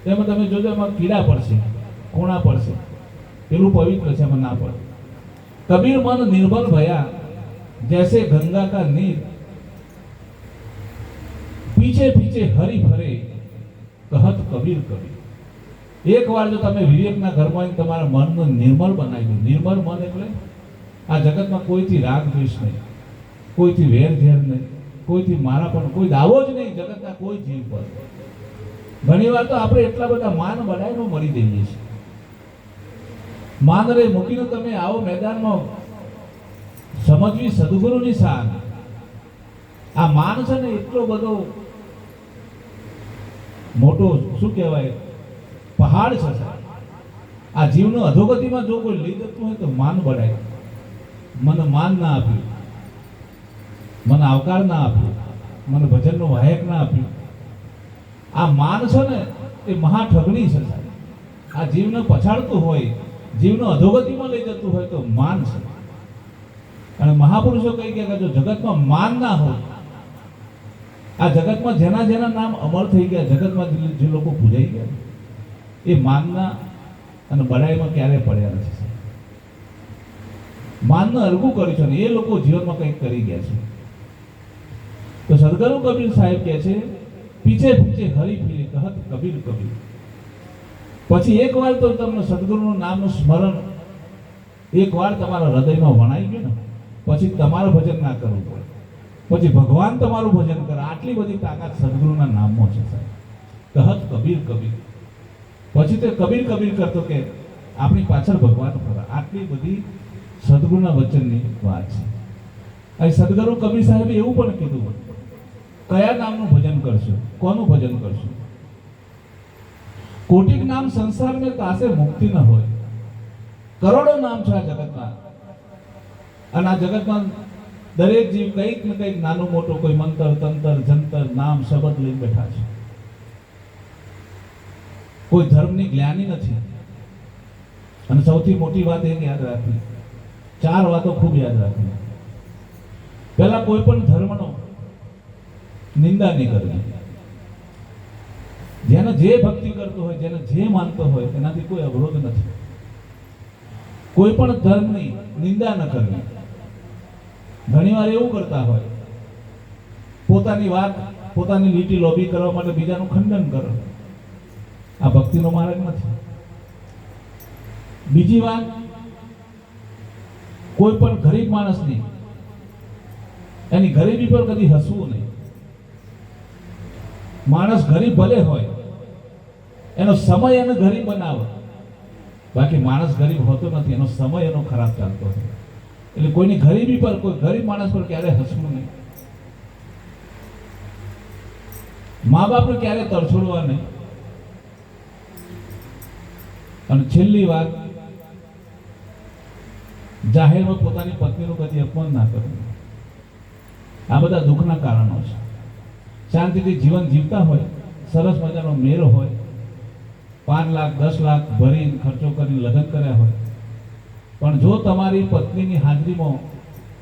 તેમાં તમે જોજો એમાં કીડા પડશે, કોણા પડશે, પેલું પવિત્ર છે, એમાં ના પડે. કબીર મન નિર્મલ ભયા જૈસે ગંગા કા નીર, પીછે પીછે હરી ફરે કહત કબીર કબીર. એક વાર જો તમે વિવેકના ઘરમાં તમારા મનને નિર્મલ બનાવી દો, નિર્મલ મન એટલે આ જગતમાં કોઈથી રાગ દ્વેષ નહીં, કોઈથી વેર ઝેર નહીં, કોઈથી મારા પણ કોઈ દાવો જ નહીં જગતના કોઈ જીવ પર. ઘણી વાર તો આપણે એટલા બધા માન બડાઈનો મળી દઈએ છીએ. માન રે મૂકીને તમે આવો મેદાનમાં સમજવી સદગુરુની શાન. આ માન છે ને એટલો બધો મોટો શું કહેવાય પહાડ છે સાહેબ. આ જીવનો અધોગતિમાં જો કોઈ લઈ જતું હોય તો માન બડાય. મને માન ના આપ્યું, મને આવકાર ના આપ્યો, મને ભજનનો વાયક ના આપ્યું. આ માન છે ને એ મહાઠગણી છે સાહેબ. આ જીવને પછાડતું હોય, જીવનો અધોગતિમાં લઈ જતું હોય તો માન છે. અને મહાપુરુષો કહી ગયા કે જો જગતમાં માન ના હોય, આ જગતમાં જેના જેના નામ અમર થઈ ગયા, જગતમાં જે લોકો પૂજાઈ ગયા, એ માનના અને બડાઈમાં ક્યારે પડ્યા નથી. માનને અલગું કર્યું છે ને એ લોકો જીવનમાં કંઈક કરી ગયા છે. તો સદગુરુ કબીર સાહેબ કહે છે, પીછે પીછે હરી ફીરે કહત કબીર કબીર. પછી એક વાર તો તમને સદગુરુનું નામનું સ્મરણ એક વાર તમારા હૃદયમાં વણાઈ ગયું ને, પછી તમારે ભજન ના કરવું પડે, પછી ભગવાન તમારું ભજન કરે. આટલી બધી તાકાત સદગુરુના નામમાં છે સાહેબ. કહત કબીર કબીર. પછી તે કબીર કબીર કરતો કે આપણી પાછળ ભગવાન ફરા. આટલી બધી સદગુરુના વચનની વાત છે. અહીં સદગુરુ કબીર સાહેબે એવું પણ કીધું, કયા નામનું ભજન કરશો, કોનું ભજન કરશો? કોટિક નામ સંસાર में तासे मुक्ति न હોય. કરોડો નામ છે આ જગતમાં, અને આ જગતમાં દરેક જીવ કંઈક ને કંઈક નાનું મોટું કોઈ મંતર, તંત્ર, જંતર, નામ, શબ્દ લઈને બેઠા છે. કોઈ ધર્મની જ્ઞાની નથી. અને સૌથી મોટી વાત એક યાદ રાખવી, 4 વાતો ખૂબ યાદ રાખવી. પહેલા કોઈ પણ ધર્મનો નિંદા નહીં કરવી. જેને જે ભક્તિ કરતો હોય, જેને જે માનતો હોય એનાથી કોઈ અવરોધ નથી. કોઈ પણ ધર્મની નિંદા ન કરવી. ઘણીવાર એવું કરતા હોય, પોતાની વાત, પોતાની લીટી લોબી કરવા માટે બીજાનું ખંડન કરો. આ ભક્તિનો માર્ગ નથી. બીજી વાત, કોઈ પણ ગરીબ માણસની એની ગરીબી પર કદી હસવું નહીં. માણસ ગરીબ ભલે હોય, એનો સમય એને ગરીબ બનાવે, બાકી માણસ ગરીબ હોતો નથી, એનો સમય એનો ખરાબ ચાલતો હોય. એટલે કોઈની ગરીબી પર, કોઈ ગરીબ માણસ પર ક્યારે હસવું નહીં. મા બાપને ક્યારે તરછોડવા નહીં. અને છેલ્લી વાત, જાહેરમાં પોતાની પત્નીનું કદી અપમાન ના કરવું. આ બધા દુઃખના કારણો છે. શાંતિથી જીવન જીવતા હોય, સરસ મજાનો મેળ હોય, 5 લાખ 10 લાખ ભરીને ખર્ચો કરીને લગ્ન કર્યા હોય, પણ જો તમારી પત્નીની હાજરીમાં,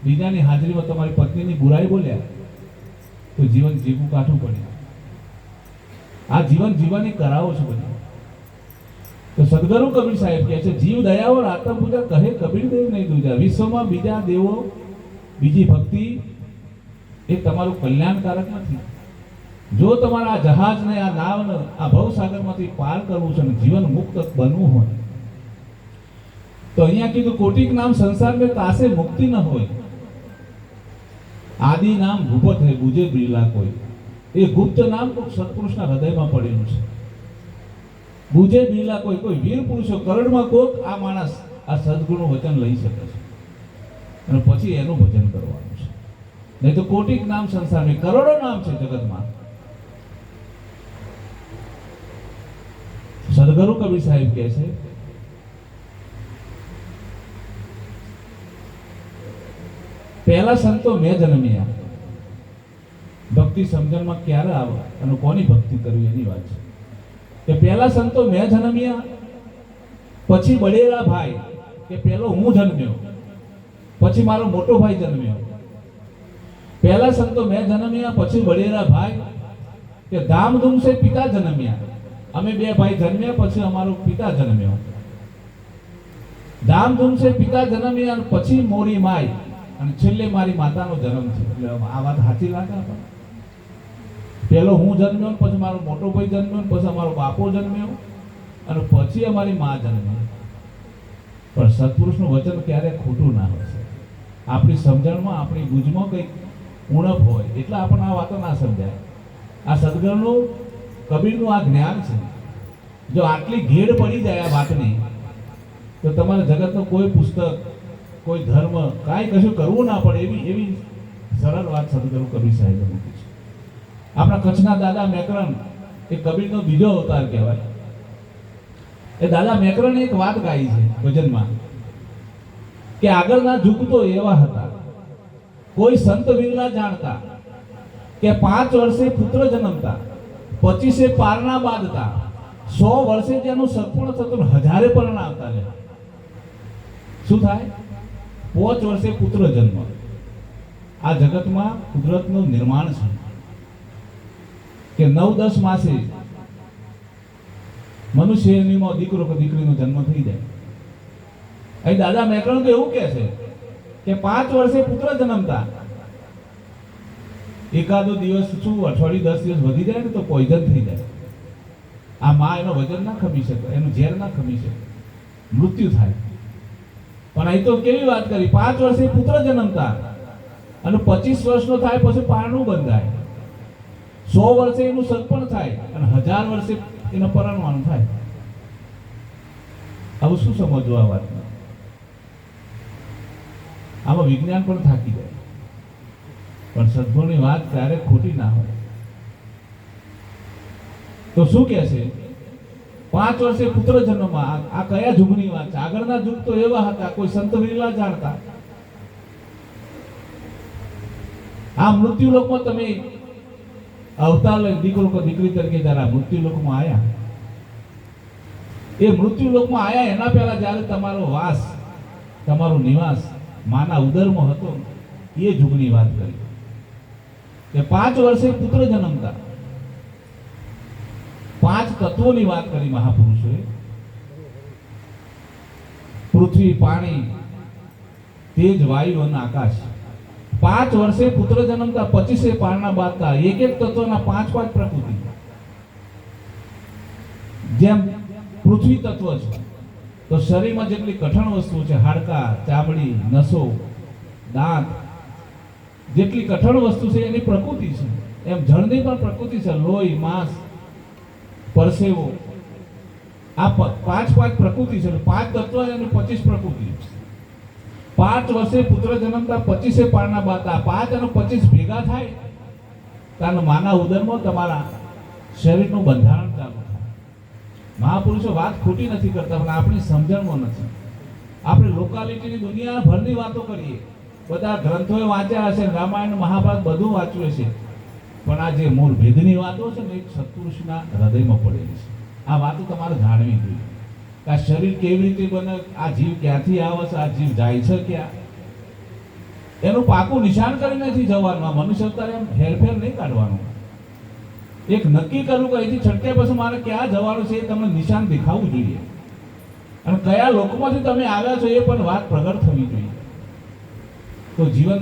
બીજાની હાજરીમાં તમારી પત્નીની બુરાઈ બોલ્યા તો જીવન જીવવું કાઠું પડે. આ જીવન જીવવાની કરાવો છે બધી. તો સદગુરુ કબીર સાહેબ કહે છે, જીવ દયાવર આત્મ પૂજા કહે કબીર દેવ નહીં દૂજા. વિશ્વમાં બીજા દેવો, બીજી ભક્તિ એ તમારું કલ્યાણકારક નથી. જો તમારા આ જહાજને, આ નાવને, આ ભવસાગરમાંથી પાર કરવું છે અને જીવન મુક્ત બનવું હોય તો અહીંયા કીધું, કોટિક નામ સંસાર में तासे मुक्ति न હોય. આદિ નામ ભૂપત હે બુજે બિરલા કોઈ. એ ગુપ્ત નામ કોઈ સત્પુરુષના હૃદયમાં પડેલું છે. બુજે બિરલા કોઈ, કોઈ વીર પુરુષો કરોડમાં કોક આ માણસ આ સદગુણનું વચન લઈ શકે છે અને પછી એનું ભજન કરવાનું છે. નહીં તો કોટિક નામ સંસાર में, કરોડો નામ છે જગતમાં. સદગુરુ કબીર સાહેબ કહે છે, પહેલા સંતો મેં જન્મ્યા. ભક્તિ સમજણમાં ક્યારે આવે અને કોની ભક્તિ કરવી એની વાત છે. કે પહેલા સંતો મેં જન્મ્યા, પછી બળેલા ભાઈ કે પહેલો હું જન્મ્યો, પછી મારો મોટો ભાઈ જન્મ્યો. પહેલા સંતો મેં જન્મ્યા, પછી બળેલા ભાઈ કે ધામધૂમ સે પિતા જન્મ્યા. અમે બે ભાઈ જન્મ્યા, પછી અમારો પિતા જન્મ્યો. ધામધૂમ સે પિતા જન્મ્યા અને પછી મોરી માય અને છેલ્લે મારી માતાનો જન્મ છે. એટલે આ વાત સાચી લાગે આપણને? પહેલો હું જન્મ્યો, પછી મારો મોટો ભાઈ જન્મ્યો, પછી અમારો બાપો જન્મ્યો અને પછી અમારી મા જન્મી. પણ સત્પુરુષનું વચન ક્યારે ખોટું ના હોય. આપણી સમજણમાં, આપણી બુદ્ધિમાં કંઈક ઉણપ હોય એટલે આપણને આ વાતો ના સમજાય. આ સદગુરુનું, કબીરનું આ જ્ઞાન છે. જો આટલી ઘેડ પડી જાય આ વાતની, તો તમારા જગતનો કોઈ પુસ્તક, કોઈ ધર્મ, કાંઈ કશું કરવું ના પડે એવી સરળ વાત સદગુરુ કબીર સાહેબે મૂકી છે. આપણા કચ્છના દાદા મેકરણ એ કબીરનો બીજો અવતાર કહેવાય. એ દાદા મેકરણે એક વાત ગાઈ છે ભજનમાં કે આગળના યુગ તો એવા હતા, કોઈ સંત વિરલા જાણતા કે 5 વર્ષે પુત્ર જન્મતા, 25 પારણા બાંધતા, 100 વર્ષે જેનું સત્પૂર્ણ થતું, 1000 પરણાવતા. લે શું થાય? 5 વર્ષે પુત્ર જન્મ. આ જગતમાં કુદરતનું નિર્માણ છે કે 9-10 માસે મનુષ્યનીમાં દીકરો કે દીકરીનો જન્મ થઈ જાય. અહીં દાદા મેકરણ તો એવું કહે છે કે 5 વર્ષે પુત્ર જન્મતા, એકાદો દિવસ શું અઠવાડિયું 10 દિવસ વધી જાય ને તો પોઈઝન થઈ જાય. આ માં એનો વજન ના ખમી શકે, એનું ઝેર ના ખમી શકે, મૃત્યુ થાય. પણ અહીં તો કેવી વાત કરી, 5 વર્ષે પુત્ર જન્મતા અને 25 વર્ષનો થાય પછી પારણું બંધાય, 100 વર્ષે એનું સગપણ થાય અને 1000 વર્ષે એને પરણવાનું થાય. આવું શું સમજવું આ વાતમાં? આમાં વિજ્ઞાન પણ થાકી જાય. પણ સદગુરુની વાત ક્યારેક ખોટી ના હોય. તો શું કહે છે? 5 વર્ષે પુત્ર જન્મમાં. આ કયા યુગની વાત છે? આગળના યુગ તો એવા હતા, કોઈ સંત વિરલા જાણતા. આ મૃત્યુ લોકમાં તમે અવતાર લઈ દીકરો કે દીકરી તરીકે જરા મૃત્યુ લોકમાં આવ્યા. એ મૃત્યુ લોકમાં આવ્યા એના પહેલા જ્યારે તમારો વાસ, તમારો નિવાસ માના ઉદરમાં હતો, એ યુગની વાત કરી કે 5 વર્ષે પુત્ર જન્મતા. 5 તત્વોની વાત કરી મહાપુરુષોએ. પૃથ્વી, પાણી, તેજ, વાયુ અને આકાશ. 5 વર્ષે પુત્ર જન્મતા, 25 પારણા બાંધતા. એક તત્વના 5 પ્રકૃતિ. જેમ પૃથ્વી તત્વ છે તો શરીરમાં જેટલી કઠણ વસ્તુ છે, હાડકા, ચામડી, નસો, દાંત, જેટલી કઠણ વસ્તુ છે એની પ્રકૃતિ છે. એમ જળની પણ પ્રકૃતિ છે, લોહી, માંસ, પરસેવો. આ 5 પ્રકૃતિ છે. 5 તત્વ અને 25 પ્રકૃતિ. 5 વર્ષે પુત્ર જન્મતા, 25 પારણા બાંધતા. 5 અને 25 ભેગા થાય કારણ માના ઉદરમાં તમારા શરીરનું બંધારણ ચાલુ થાય. મહાપુરુષો વાત ખોટી નથી કરતા, પણ આપણી સમજણમાં નથી. આપણે લોકાલિટીની દુનિયાભરની વાતો કરીએ, બધા ગ્રંથોએ વાંચ્યા હશે, રામાયણ, મહાભારત બધું વાંચ્યું હશે, પણ આ જે મૂળ ભેદની વાતો છે ને, એક સત્પુરુષના હૃદયમાં પડેલી છે. આ વાતો તમારે જાણવી જોઈએ. આ શરીર કેવી રીતે બને, આ જીવ ક્યાંથી આવે છે, આ જીવ જાય છે ક્યાં, એનું પાકું નિશાન કરી નથી જવાનું. આ મનુષ્ય અવતાર એમ હેરફેર નહીં કાઢવાનું. એક નક્કી કરવું કે અહીંથી છટક્યા પછી મારે ક્યાં જવાનું છે એ તમને નિશાન દેખાવું જોઈએ. અને કયા લોકોમાંથી તમે આવ્યા છો એ પણ વાત પ્રગટ થવી જોઈએ. તો જીવન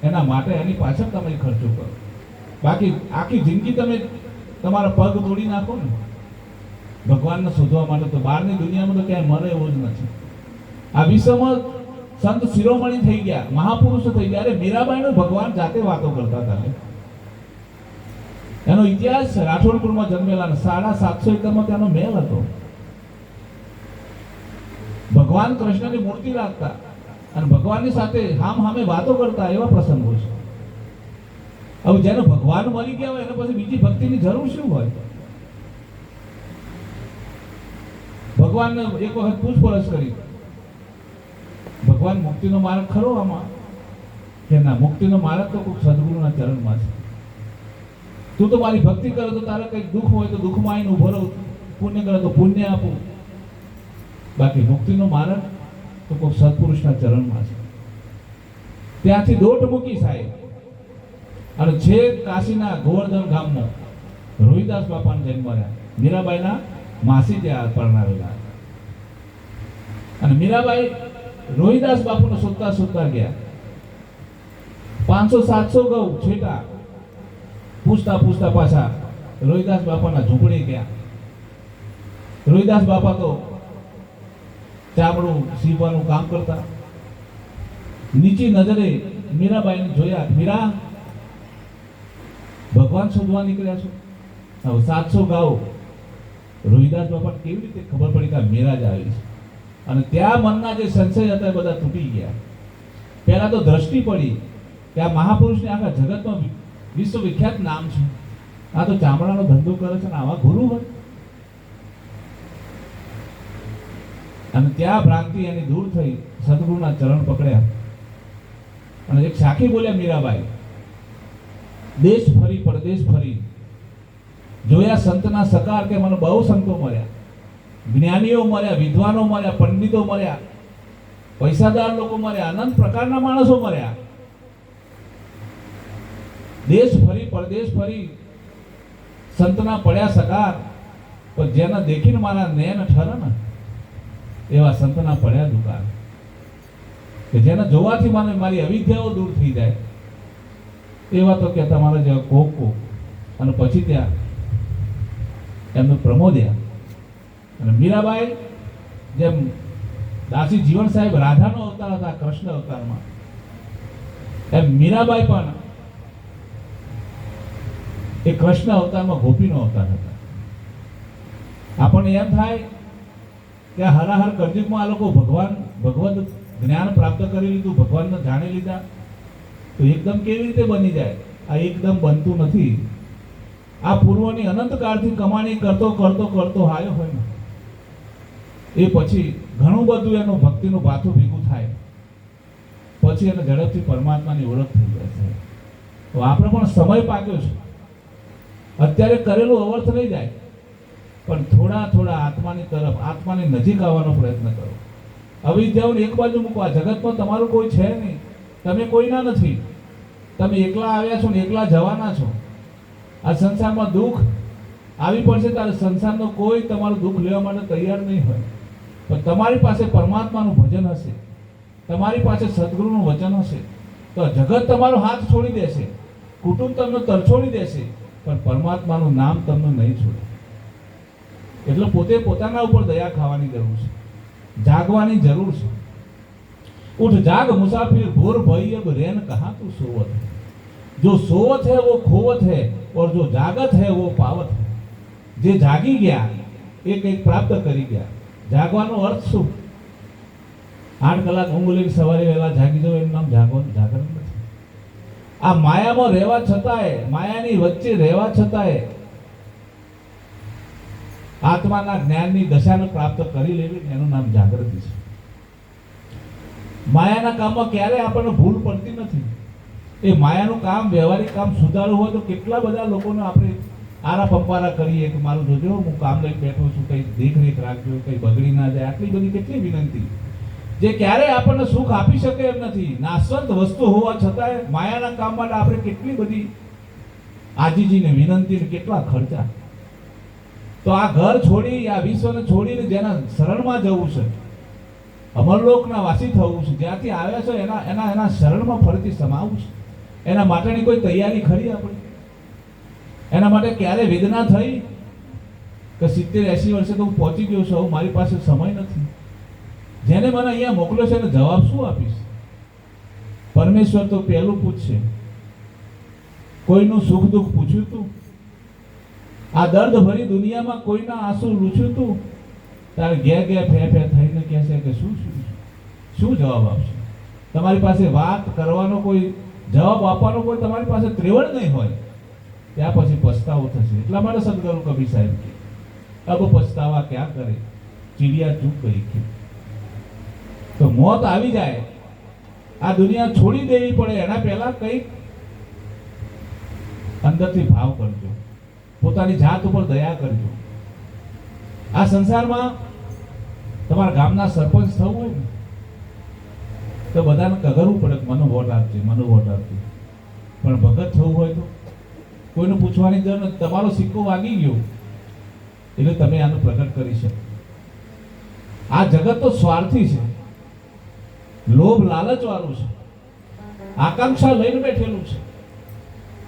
એના માટે એની પાછળ તમે ખર્ચો કરો. બાકી આખી જિંદગી તમે તમારા પગ તોડી નાખો ને ભગવાનને શોધવા માટે, તો બહારની દુનિયામાં તો ક્યાંય મરે એવો જ નથી. આ વિશ્વમાં સંત શિરોમણી થઈ ગયા, મહાપુરુષો થઈ ગયા. અરે મીરાબાઈનો ભગવાન જાતે વાતો કરતા હતા. એનો ઇતિહાસ રાઠોડપુરમાં જન્મેલા, 750 એકરમાં તેનો મહેલ હતો. ભગવાન કૃષ્ણની મૂર્તિ રાખતા અને ભગવાનની સાથે હામે વાતો કરતા, એવા પ્રસંગો છે. હવે જેનો ભગવાન મરી ગયા હોય એને પછી બીજી ભક્તિની જરૂર શું હોય? ભગવાનને એક વખત પૂછપરછ કરી, ભગવાન મુક્તિનો માર્ગ ખરો આમાં? કે ના, મુક્તિનો માર્ગ તો કોઈ સદગુરુના ચરણમાં છે. તું તો મારી ભક્તિ કરે તો તારે કંઈક દુઃખ હોય તો દુઃખમાં આવીને ઉભો રહું, પુણ્ય કરે તો પુણ્ય આપું. બાકી મુક્તિનો માર્ગ તો કોઈ સત્પુરુષના ચરણમાં છે. ત્યાંથી દોટ મૂકી સાહેબ અને છેક કાશીના ગોવર્ધન ગામમાં રોહિદાસ બાપાને જન્મ રહ્યા. મીરાબાઈના માસી ત્યાં પરણાવેલા. અને મીરાબાઈ રોહિદાસ બાપુને શોધતા શોધતા ગયા. 500-700 ગૌ છેટા પૂછતા પૂછતા પાછા રોહિદાસ બાપાના ઝૂંપડી ગયા. રોહિદાસ બાપા તો ચામડું સીવવાનું કામ કરતા. નીચી નજરે મીરાબાઈને જોયા. મીરા, ભગવાન શોધવા નીકળ્યા છો? હવે 700 ગાઓ. રોહિદાસ બાપાને કેવી રીતે ખબર પડી કે મીરા જ આવી છે? અને ત્યાં મનના જે સંશય હતા એ બધા તૂટી ગયા. પહેલા તો દ્રષ્ટિ પડી કે આ મહાપુરુષને આખા જગતમાં વિશ્વવિખ્યાત નામ છે. આ તો ચામડાનો ધંધો કરે છે ને આવા ગુરુ હોય. અને ત્યાં ભ્રાંતિ એની દૂર થઈ, સદગુરુના ચરણ પકડ્યા. અને એક સાખી બોલ્યા મીરાબાઈ, દેશ ફરી પરદેશ ફરી જોયા સંતના સકાર, કે મને બહુ સંતો મળ્યા, જ્ઞાનીઓ મળ્યા, વિદ્વાનો મળ્યા, પંડિતો મળ્યા, પૈસાદાર લોકો મળ્યા, અનંત પ્રકારના માણસો મળ્યા. દેશ ફરી પરદેશ ફરી સંતના પડ્યા સકાર, પણ જેના દેખીને મારા નયન ઠરે ને એવા સંતના પડ્યા દુકાર. કે જેને જોવાથી મને મારી અવિદ્યાઓ દૂર થઈ જાય એવા તો કે તમારા જેવા કોક. અને પછી ત્યાં એમને પ્રમોદ્યા. અને મીરાબાઈ જેમ દાસી જીવન સાહેબ રાધાનો અવતાર હતા કૃષ્ણ અવતારમાં, એમ મીરાબાઈ પણ એ કૃષ્ણ અવતારમાં ગોપીનો અવતાર હતા. આપણને એમ થાય કે હરાહર કળયુગમાં આ લોકો ભગવદ જ્ઞાન પ્રાપ્ત કરી લીધું, ભગવાનને જાણી લીધા, તો એકદમ કેવી રીતે બની જાય? આ એકદમ બનતું નથી. આ પૂર્વની અનંત કાળથી કમાણી કરતો કરતો કરતો આવ્યો હોય ને એ પછી ઘણું બધું એનું ભક્તિનું ભાથું ભેગું થાય, પછી એને ઝડપથી પરમાત્માની ઓળખ થઈ જાય છે. તો આપણે પણ સમય પાક્યો છે. અત્યારે કરેલું અવર્થ નહીં જાય, પણ થોડા થોડા આત્માની તરફ, આત્માની નજીક આવવાનો પ્રયત્ન કરો. અવિદ્યાઓને એક બાજુ મૂકો. આ જગતમાં તમારું કોઈ છે નહીં, તમે કોઈના નથી. તમે એકલા આવ્યા છો ને એકલા જવાના છો. આ સંસારમાં દુઃખ આવી પડશે ત્યારે સંસારનો કોઈ તમારું દુઃખ લેવા માટે તૈયાર નહીં હોય. પણ તમારી પાસે પરમાત્માનું ભજન હશે, તમારી પાસે સદગુરુનું વચન હશે, તો જગત તમારો હાથ છોડી દેશે, કુટુંબ તમને તરછોડી દેશે, પણ પરમાત્માનું નામ તમને નહીં છોડે. એટલે પોતે પોતાના ઉપર દયા ખાવાની જરૂર છે, જાગવાની જરૂર છે. ઉઠ जाग मुसाफिर भोर भई अब रैन कहाँ तू सोवत है, जो सोवत है वो खोवत है और जो जागत है वो पावत है. જે જાગી ગયા એ કંઈક પ્રાપ્ત કરી ગયા. જાગવાનો અર્થ શું? 8 કલાક ઊંઘ લઈને સવારે વહેલા જાગી જાવ એનું નામ જાગરણ નથી. આ માયામાં રહેવા છતાંય, માયાની વચ્ચે રહેવા છતાંય આત્માના જ્ઞાનની દશાને પ્રાપ્ત કરી લેવી, એનું નામ જાગૃતિ છે. માયાના કામમાં ક્યારેય આપણને ભૂલ પડતી નથી. એ માયાનું કામ, વ્યવહારિક કામ સુધારવું હોય તો કેટલા બધા લોકોને આપણે આરા પંપારા કરીએ કે મારું જોજો હું કામ લઈને બેઠો છું, કંઈ દેખરેખ રાખજો, કંઈ બગડી ના જાય. આટલી બધી કેટલી વિનંતી જે ક્યારેય આપણને સુખ આપી શકે એમ નથી. નાશવંત વસ્તુ હોવા છતાંય માયાના કામ માટે આપણે કેટલી બધી આજીજીને વિનંતી, કેટલા ખર્ચા. તો આ ઘર છોડી, આ વિશ્વને છોડીને જેના શરણમાં જવું છે, અમરલોકના વાસી થવું છે, જ્યાંથી આવ્યા છે એના શરણમાં ફરીથી સમાવવું છે, એના માટેની કોઈ તૈયારી ખરી આપણી? એના માટે ક્યારે વેદના થઈ કે 70-80 વર્ષે તો હું પહોંચી ગયો છું, મારી પાસે સમય નથી? જેને મને અહીંયા મોકલ્યો છે એને જવાબ શું આપીશ? પરમેશ્વર તો પહેલું પૂછશે, કોઈનું સુખ દુઃખ પૂછ્યું તું? આ દર્દ ભરી દુનિયામાં કોઈના આંસુ લૂછ્યું તું? તારે ઘેર ઘેર ફે ફે થઈને કહેશે કે શું જવાબ આપશે? તમારી પાસે વાત કરવાનો કોઈ, જવાબ આપવાનો કોઈ તમારી પાસે ત્રેવડ નહીં હોય, ત્યાં પછી પછતાવો થશે. એટલા માટે સદગુરુ કબીર સાહેબ કે અબ પછતાવા ક્યાં કરે, ચીડિયા ચૂપ ગઈ કે. તો મોત આવી જાય આ દુનિયા છોડી દેવી પડે એના પહેલા કંઈક અંદરથી ભાવ કરજો, પોતાની જાત ઉપર દયા કરજો. આ સંસારમાં તમારા ગામના સરપંચ થવું હોય ને તો બધાને કગરવું પડે કે મને વોટ આપજે, મને વોટ આપજે. પણ ભગત થવું હોય તો કોઈને પૂછવાની જરૂર નથી. તમારો સિક્કો વાગી ગયો એટલે તમે આનું પ્રગટ કરી શકો. આ જગત તો સ્વાર્થી છે, લોભ લાલચ વાળું છે, આકાંક્ષા લઈને બેઠેલું છે.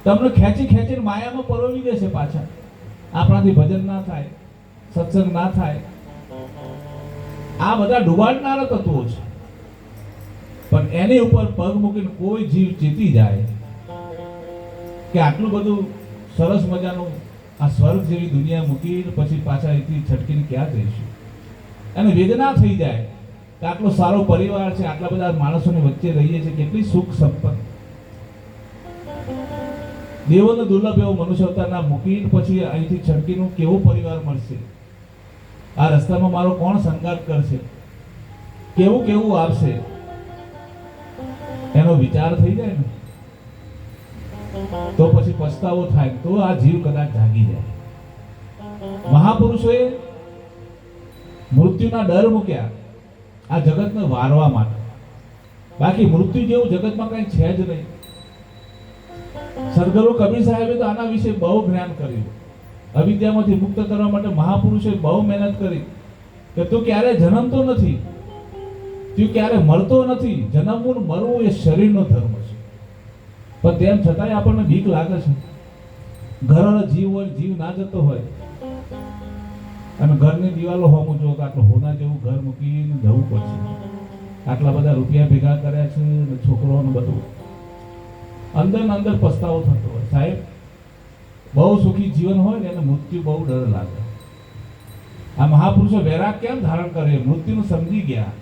તમને ખેંચી ખેંચીને માયામાં પરોવી દેશે પાછા. આપણાથી ભજન ના થાય, સત્સંગ ના થાય. આ બધા ડુબાડનારા તત્વો છે. પણ એની ઉપર પગ મૂકીને કોઈ જીવ ચેતી જાય કે આટલું બધું સરસ મજાનું આ સ્વર્ગ જેવી દુનિયા મૂકીને પછી પાછા અહીંથી છટકીને ક્યાં જઈશું, અને વેદના થઈ જાય કે આટલો સારો પરિવાર છે, આટલા બધા માણસોની વચ્ચે રહીએ છીએ, કેટલી સુખ સંપન્ન. દેવોનો દુર્લભ એવો મનુષ્ય અવતારના મૂકીને પછી અહીંથી છટકીનું કેવો પરિવાર મળશે? આ રસ્તામાં મારો કોણ સંગાત કરશે? કેવું કેવું આપશે? એનો વિચાર થઈ જાય ને તો પછી પછતાવો થાય, તો આ જીવ કદાચ જાગી જાય. મહાપુરુષોએ મૃત્યુના ડર મૂક્યા આ જગતને વારવા માટે. બાકી મૃત્યુ જેવું જગતમાં કઈ છે જ નહીં. સદગુરુ કબીર સાહેબે તો આના વિશે બહુ જ્ઞાન કર્યું. અવિદ્યામાંથી મુક્ત કરવા માટે મહાપુરુષોએ બહુ મહેનત કરી કે તું ક્યારે જન્મતો નથી, તું ક્યારે મરતો નથી. જન્મવું ને મરવું એ શરીરનો ધર્મ છે. પણ તેમ છતાંય આપણને બીક લાગે છે. ઘરનો જીવ હોય, જીવ ના જતો હોય, અને ઘરની દિવાલો હોમું જો આટલો હોના જેવું ઘર મૂકીને જવું પડશે. આટલા બધા રૂપિયા ભેગા કર્યા છે ને છોકરોને બધું, અંદર ને અંદર પસ્તાવો થતો હોય. સાહેબ, બહુ સુખી જીવન હોય ને એને મૃત્યુ બહુ ડર લાગે. આ મહાપુરુષો વૈરાગ કેમ ધારણ કરે? મૃત્યુનું સમજી ગયા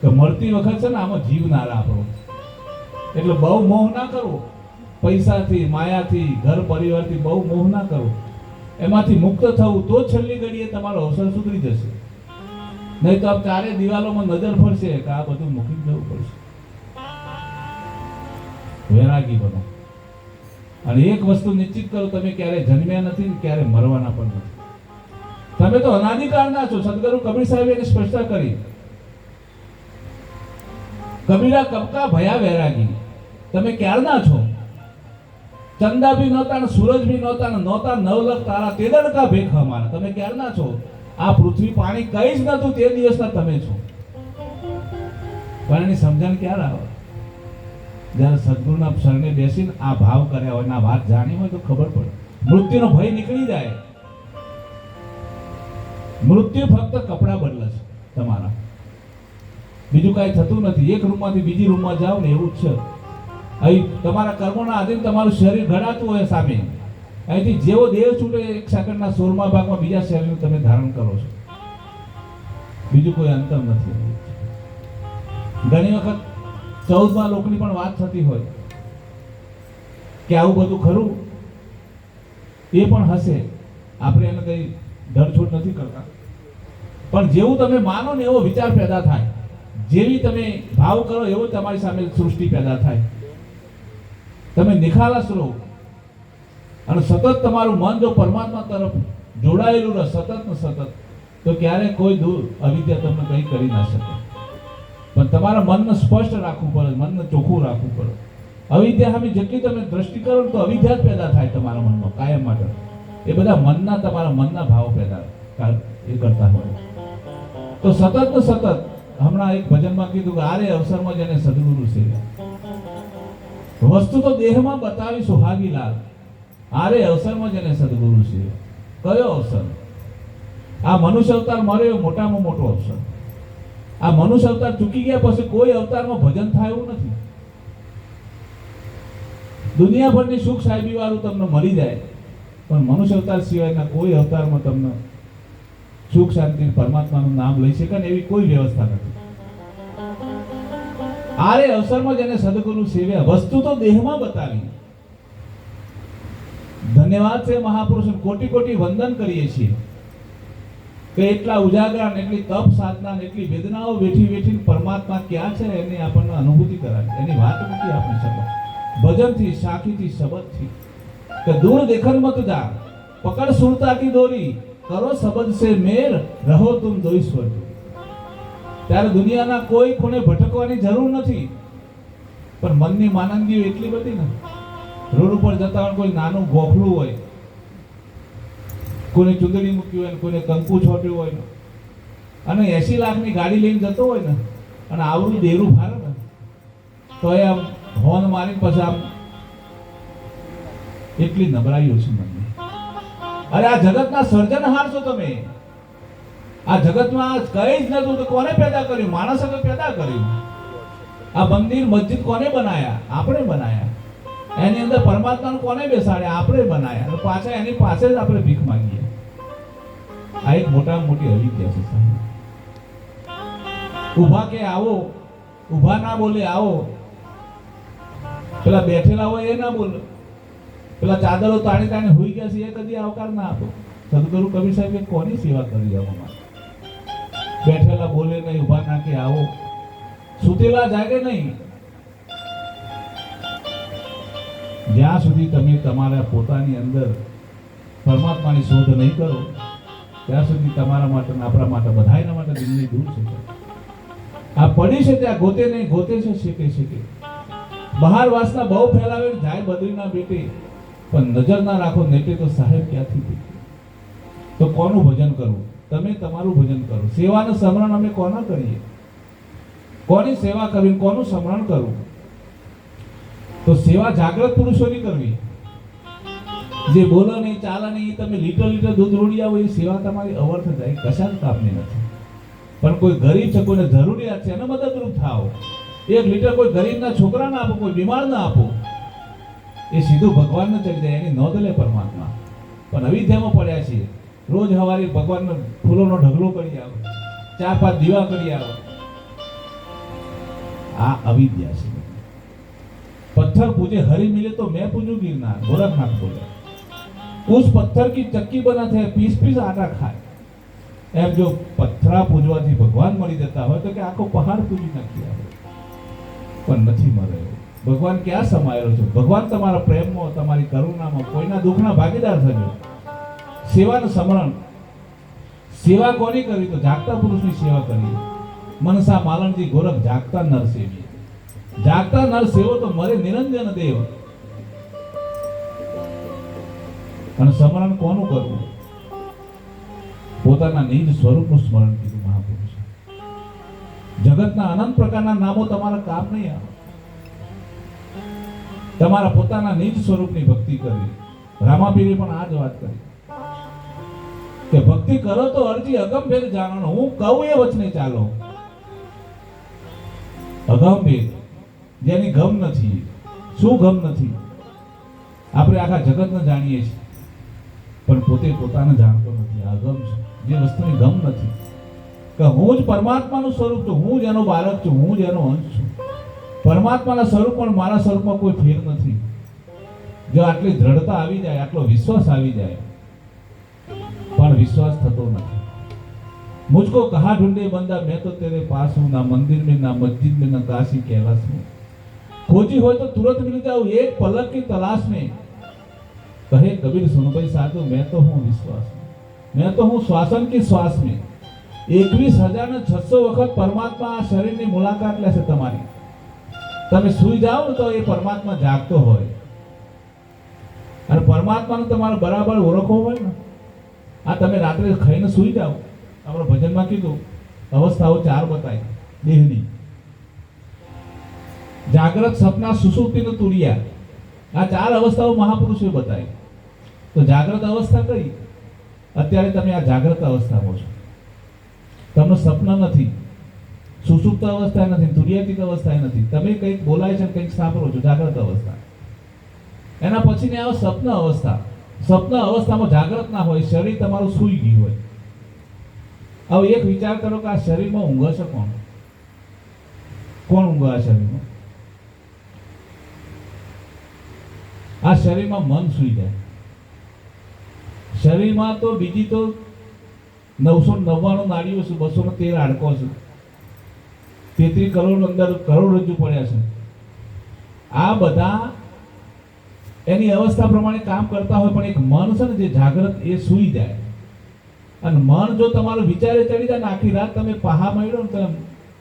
કે મળતી વખત છે ને આમાં જીવ ના આપણો. એટલે બહુ મોહ ના કરો. પૈસાથી, માયાથી, ઘર પરિવારથી બહુ મોહ ના કરો. એમાંથી મુક્ત થવું તો છેલ્લી ઘડીએ તમારો અવસર સુધરી જશે. નહીં તો આપ ચારે દિવાલોમાં નજર ફરશે કે આ બધું મૂકી જવું પડશે. વૈરાગી બનો. અને એક વસ્તુ નિશ્ચિત કરો, તમે ક્યારે જન્મ્યા નથી ને ક્યારે મરવાના પણ નથી. તમે તો અનાદિકાળના છો. સદગુરુ કબીર સાહેબે એની સ્પષ્ટતા કરી. કબીરા કબકા ભયા વૈરાગી. તમે ક્યારના છો? ચંદા ભી નહોતા ને સૂરજ ભી નહોતા ને નહોતા નવલખ તારા, તેદડ કા ભેખ હમારા. તમે ક્યારના છો? આ પૃથ્વી પાણી કઈ જ નતું તે દિવસના તમે છો. પણ એની સમજણ ક્યારે આવે? જ્યારે સદગુરુના શરણે બેસીને આ ભાવ કર્યા હોય, આ વાત જાણી હોય તો ખબર પડે. મૃત્યુનો ભય નીકળી જાય. મૃત્યુ ફક્ત કપડા બદલે છે તમારા, બીજું કાંઈ થતું નથી. એક રૂમમાંથી બીજી રૂમમાં જાઓ ને એવું જ છે. અહીં તમારા કર્મોના આધીન તમારું શરીર ઘડાતું હોય સામે. અહીંથી જેવો દેહ છૂટે એક સેકન્ડના 16મા ભાગમાં બીજા શરીરનું તમે ધારણ કરો છો. બીજું કોઈ અંતર નથી. ઘણી વખત 14મા લોકની પણ વાત થતી હોય કે આવું બધું ખરું, એ પણ હશે. આપણે એને કઈ ધરછોડ નથી કરતા. પણ જેવું તમે માનો ને એવો વિચાર પેદા થાય. જેવી તમે ભાવ કરો એવો તમારી સામે સૃષ્ટિ પેદા થાય. તમે નિખાલસ રહો અને સતત તમારું મન જો પરમાત્મા તરફ જોડાયેલું રહે, સતત ને સતત, તો ક્યારેય કોઈ દૂર અવિદ્યા તમને કંઈ કરી ના શકે. પણ તમારા મનને સ્પષ્ટ રાખવું પડે, મનને ચોખ્ખું રાખવું પડે. અવિદ્યા સામે જેટલી તમે દ્રષ્ટિ કરો તો અવિદ્યા જ પેદા થાય તમારા મનમાં કાયમ માટે. એ બધા મનના, તમારા મનના ભાવ પેદા એ કરતા હોય. તો સતત ને સતત, હમણાં એક ભજનમાં કીધું કે આરે અવસરમાં જેને સદગુરુ સેવ્યા. વસ્તુ તો દેહમાં બતાવી સુહાગી લાલ, આરે અવસરમાં જેને સદગુરુ સેવ્યા. કયો અવસર? આ મનુષ્ય અવતાર મળ્યો મોટામાં મોટો અવસર. આ મનુષ્ય અવતાર ચૂકી ગયા પછી કોઈ અવતારમાં ભજન થાય એવું નથી. દુનિયાભરની સુખ સાહેબી વાળું તમને મળી જાય, પણ મનુષ્ય અવતાર સિવાયના કોઈ અવતારમાં તમને સુખ શાંતિ પરમાત્માનું નામ લઈ શકે ને એવી કોઈ વ્યવસ્થા નથી. આરે અવસરમાં જેને સદગુરુ સેવ્યા, વસ્તુ તો દેહમાં બતાવી. ધન્યવાદ છે મહાપુરુષ, કોટી કોટી વંદન કરીએ છીએ. કે એટલા ઉજાગરા ને એટલી તપ સાધના ને એટલી વેદનાઓ વેઠી વેઠીને પરમાત્મા ક્યાં છે એની આપણને અનુભૂતિ કરાવી. એની વાત નથી આપણી સમજ. ભજનથી, સાખીથી, શબ્દથી કે દૂર દેખન મત જા, પકડ સુરતા કી દોરી, કરો શબ્દ સે મેર, રહો તુમ દો ઈશ્વર. ત્યારે દુનિયાના કોઈ ખૂણે ભટકવાની જરૂર નથી, પણ મનની માનંદીઓ એટલી બધી ને. રોડ ઉપર જતા હોય કોઈ નાનું ગોખલું હોય, કોઈને ચુંદડી મૂકી હોય ને કોઈને કંકુ છોટ્યું હોય ને, અને 80 લાખની ગાડી લઈને જતો હોય ને અને આવડું દેરું ફારે ને તો એ આમ હોર્ન મારીને પછી આમ એટલી નબળાઈઓ છે મનની. અરે આ જગતના સર્જનહાર છો તમે. આ જગતમાં કઈ જ નતું તો કોને પેદા કર્યું? માણસે તો પેદા કર્યું. આ મંદિર મસ્જિદ કોને બનાયા? આપણે બનાયા. એની અંદર પરમાત્માને કોને બેસાડ્યા? આપણે બનાયા. અને પાછા એની પાસે જ આપણે ભીખ માંગીએ. આ એક મોટામાં મોટી અવિદ્યા છે સાહેબ. ઊભા કે આવો, ઊભા ના બોલે આવો, પેલા બેઠેલા હોય એ ના બોલે, પેલા ચાદરો તાણી તાણી હોઈ ગયા છે એ કદી આવકાર ના આપો. સદગુરુ કબીર સાહેબે કોની સેવા કરી જવામાં? બેઠેલા બોલે નહીં, ઊભા ના કે આવો, સુતેલા જાગે નહીં. જ્યાં સુધી તમે તમારા પોતાની અંદર પરમાત્માની શોધ નહીં કરો ત્યાં સુધી તમારા માટે આપણા માટે બધાયના માટે દિલની દૂર છે. આ પડી છે ત્યાં ગોતે નહીં, ગોતે છે શીખે શીખે. બહાર વાસના બહુ ફેલાવે જાય બદરીના બેટે, પણ નજર ના રાખો નેટે તો સાહેબ ક્યાંથી દેખે. તો કોનું ભજન કરવું? તમે તમારું ભજન કરો. સેવાનું સ્મરણ અમે કોના કરીએ? કોની સેવા કરવી, કોનું સ્મરણ કરવું? તો સેવા જાગ્રત પુરુષોની કરવી. જે બોલો નહીં, ચાલે નહીં, તમે લીટર લીટર દૂધ રોડી આવો એ સેવા તમારી અવર્થ જાય, કશા જ કામની નથી. પણ કોઈ ગરીબ છે, કોઈને જરૂરિયાત છે, એને મદદરૂપ થાઓ. 1 લીટર કોઈ ગરીબના છોકરાને આપો, કોઈ બીમારને આપો, એ સીધું ભગવાનને ચડી જાય. એની નોંધ લે પરમાત્મા. પણ અવિદ્યામાં પડ્યા છીએ. રોજ સવારે ભગવાનનો ફૂલોનો ઢગલો કરી આવો, 4-5 દીવા કરી આવો. આ અવિદ્યા છે. पत्थर पूजे हरि मिले तो मैं पूजू गिरनार, गोरखनाथ बोले. उस पत्थर की चक्की बनाते हैं, पीस पीस आटा खाए. एम जो पत्थरा पूजवाથી ભગવાન મળી જતા હોય તો કે આખો પહાડ પૂજી નાખી આવે, પણ નથી મળે. ભગવાન ક્યાં સમાયેલો છે? ભગવાન તમારા પ્રેમમાં, તમારી કરુણામાં, કોઈના દુઃખના ભાગીદાર થજો. સેવાનું સ્મરણ. સેવા કોની કરવી? તો જાગતા પુરુષની સેવા કરવી. મનસા માલણજી ગોરખ જાગતા નર સેવી. જાગતા નર સેવો તો મરે નિરંજન દેવ. અને સ્મરણ કોનું કરવું? પોતાના નિજ સ્વરૂપનું સ્મરણ કીધું મહાપુરુષે. જગતના અનંત પ્રકારના નામો તમારા કામ નહીં આવે. તમારા પોતાના નિજ સ્વરૂપની ભક્તિ કરવી. રામાપીરે પણ આ જ વાત કરી કે ભક્તિ કરો તો અરજી અગમ ભેદ જાણો, હું કહું એ વચને ચાલો. અગમ ભેદ જેની ગમ નથી. શું ગમ નથી? આપણે આખા જગતને જાણીએ છીએ પણ પોતે પોતાને જાણતો નથી. આ ગમ છે, જે વસ્તુની ગમ નથી કે હું જ પરમાત્માનું સ્વરૂપ છું, હું જ એનો બાળક છું, હું જ એનો અંશ છું. પરમાત્માના સ્વરૂપ પણ મારા સ્વરૂપમાં કોઈ ફેર નથી. જો આટલી દ્રઢતા આવી જાય, આટલો વિશ્વાસ આવી જાય, પણ વિશ્વાસ થતો નથી. मुझको कहाँ ढूंढे बंदा, मैं तो तेरे पास हूँ, ना मंदिर में, ना मस्जिद में, ना काशी कैलाश में. खोजी हो तो तुरंत मिल जाऊं एक पलक की तलाश में. कहे कबीर सुनो भाई साधु, मैं तो हूँ विश्वास में, मैं तो हूँ श्वासन की श्वास में. 21,600 વખત પરમાત્મા આ શરીરની મુલાકાત લેશે તમારી. તમે સૂઈ જાઓ ને તો એ પરમાત્મા જાગતો હોય. અને પરમાત્માને તમારે બરાબર ઓળખવો હોય ને, આ તમે રાત્રે ખાઈને સૂઈ જાઓ. આપણે ભજનમાં કીધું અવસ્થાઓ 4 બતાવી દેહની. જાગ્રત, સપના, સુષુપ્તિ ને તુરિયા. આ 4 અવસ્થાઓ મહાપુરુષોએ બતાવી. તો જાગ્રત અવસ્થા કઈ? અત્યારે તમે આ જાગ્રત અવસ્થામાં છો. તમને સપન નથી, સુષુપ્ત અવસ્થા નથી, તુરિયાતીત અવસ્થા નથી. તમે કંઈક બોલાય છે, કંઈક સાંભળો છો, જાગ્રત અવસ્થા. એના પછીની આવે સપન અવસ્થા. સપન અવસ્થામાં જાગ્રત ના હોય, શરીર તમારું સૂઈ ગયું હોય. હવે એક વિચાર કરો કે આ શરીરમાં ઊંઘે છે કોણ? કોણ ઊંઘે આ શરીરમાં? આ શરીરમાં મન સૂઈ જાય. શરીરમાં તો બીજી તો 999 નાળીઓ છે, 213 હાડકો છે, 33 કરોડ અંદર કરોડરજ્જુ પડ્યા છે. આ બધા એની અવસ્થા પ્રમાણે કામ કરતા હોય, પણ એક મન છે ને જે જાગ્રત, એ સૂઈ જાય. અને મન જો તમારું વિચારે ચડી જાય ને આખી રાત તમે પહા મળ્યો ને તો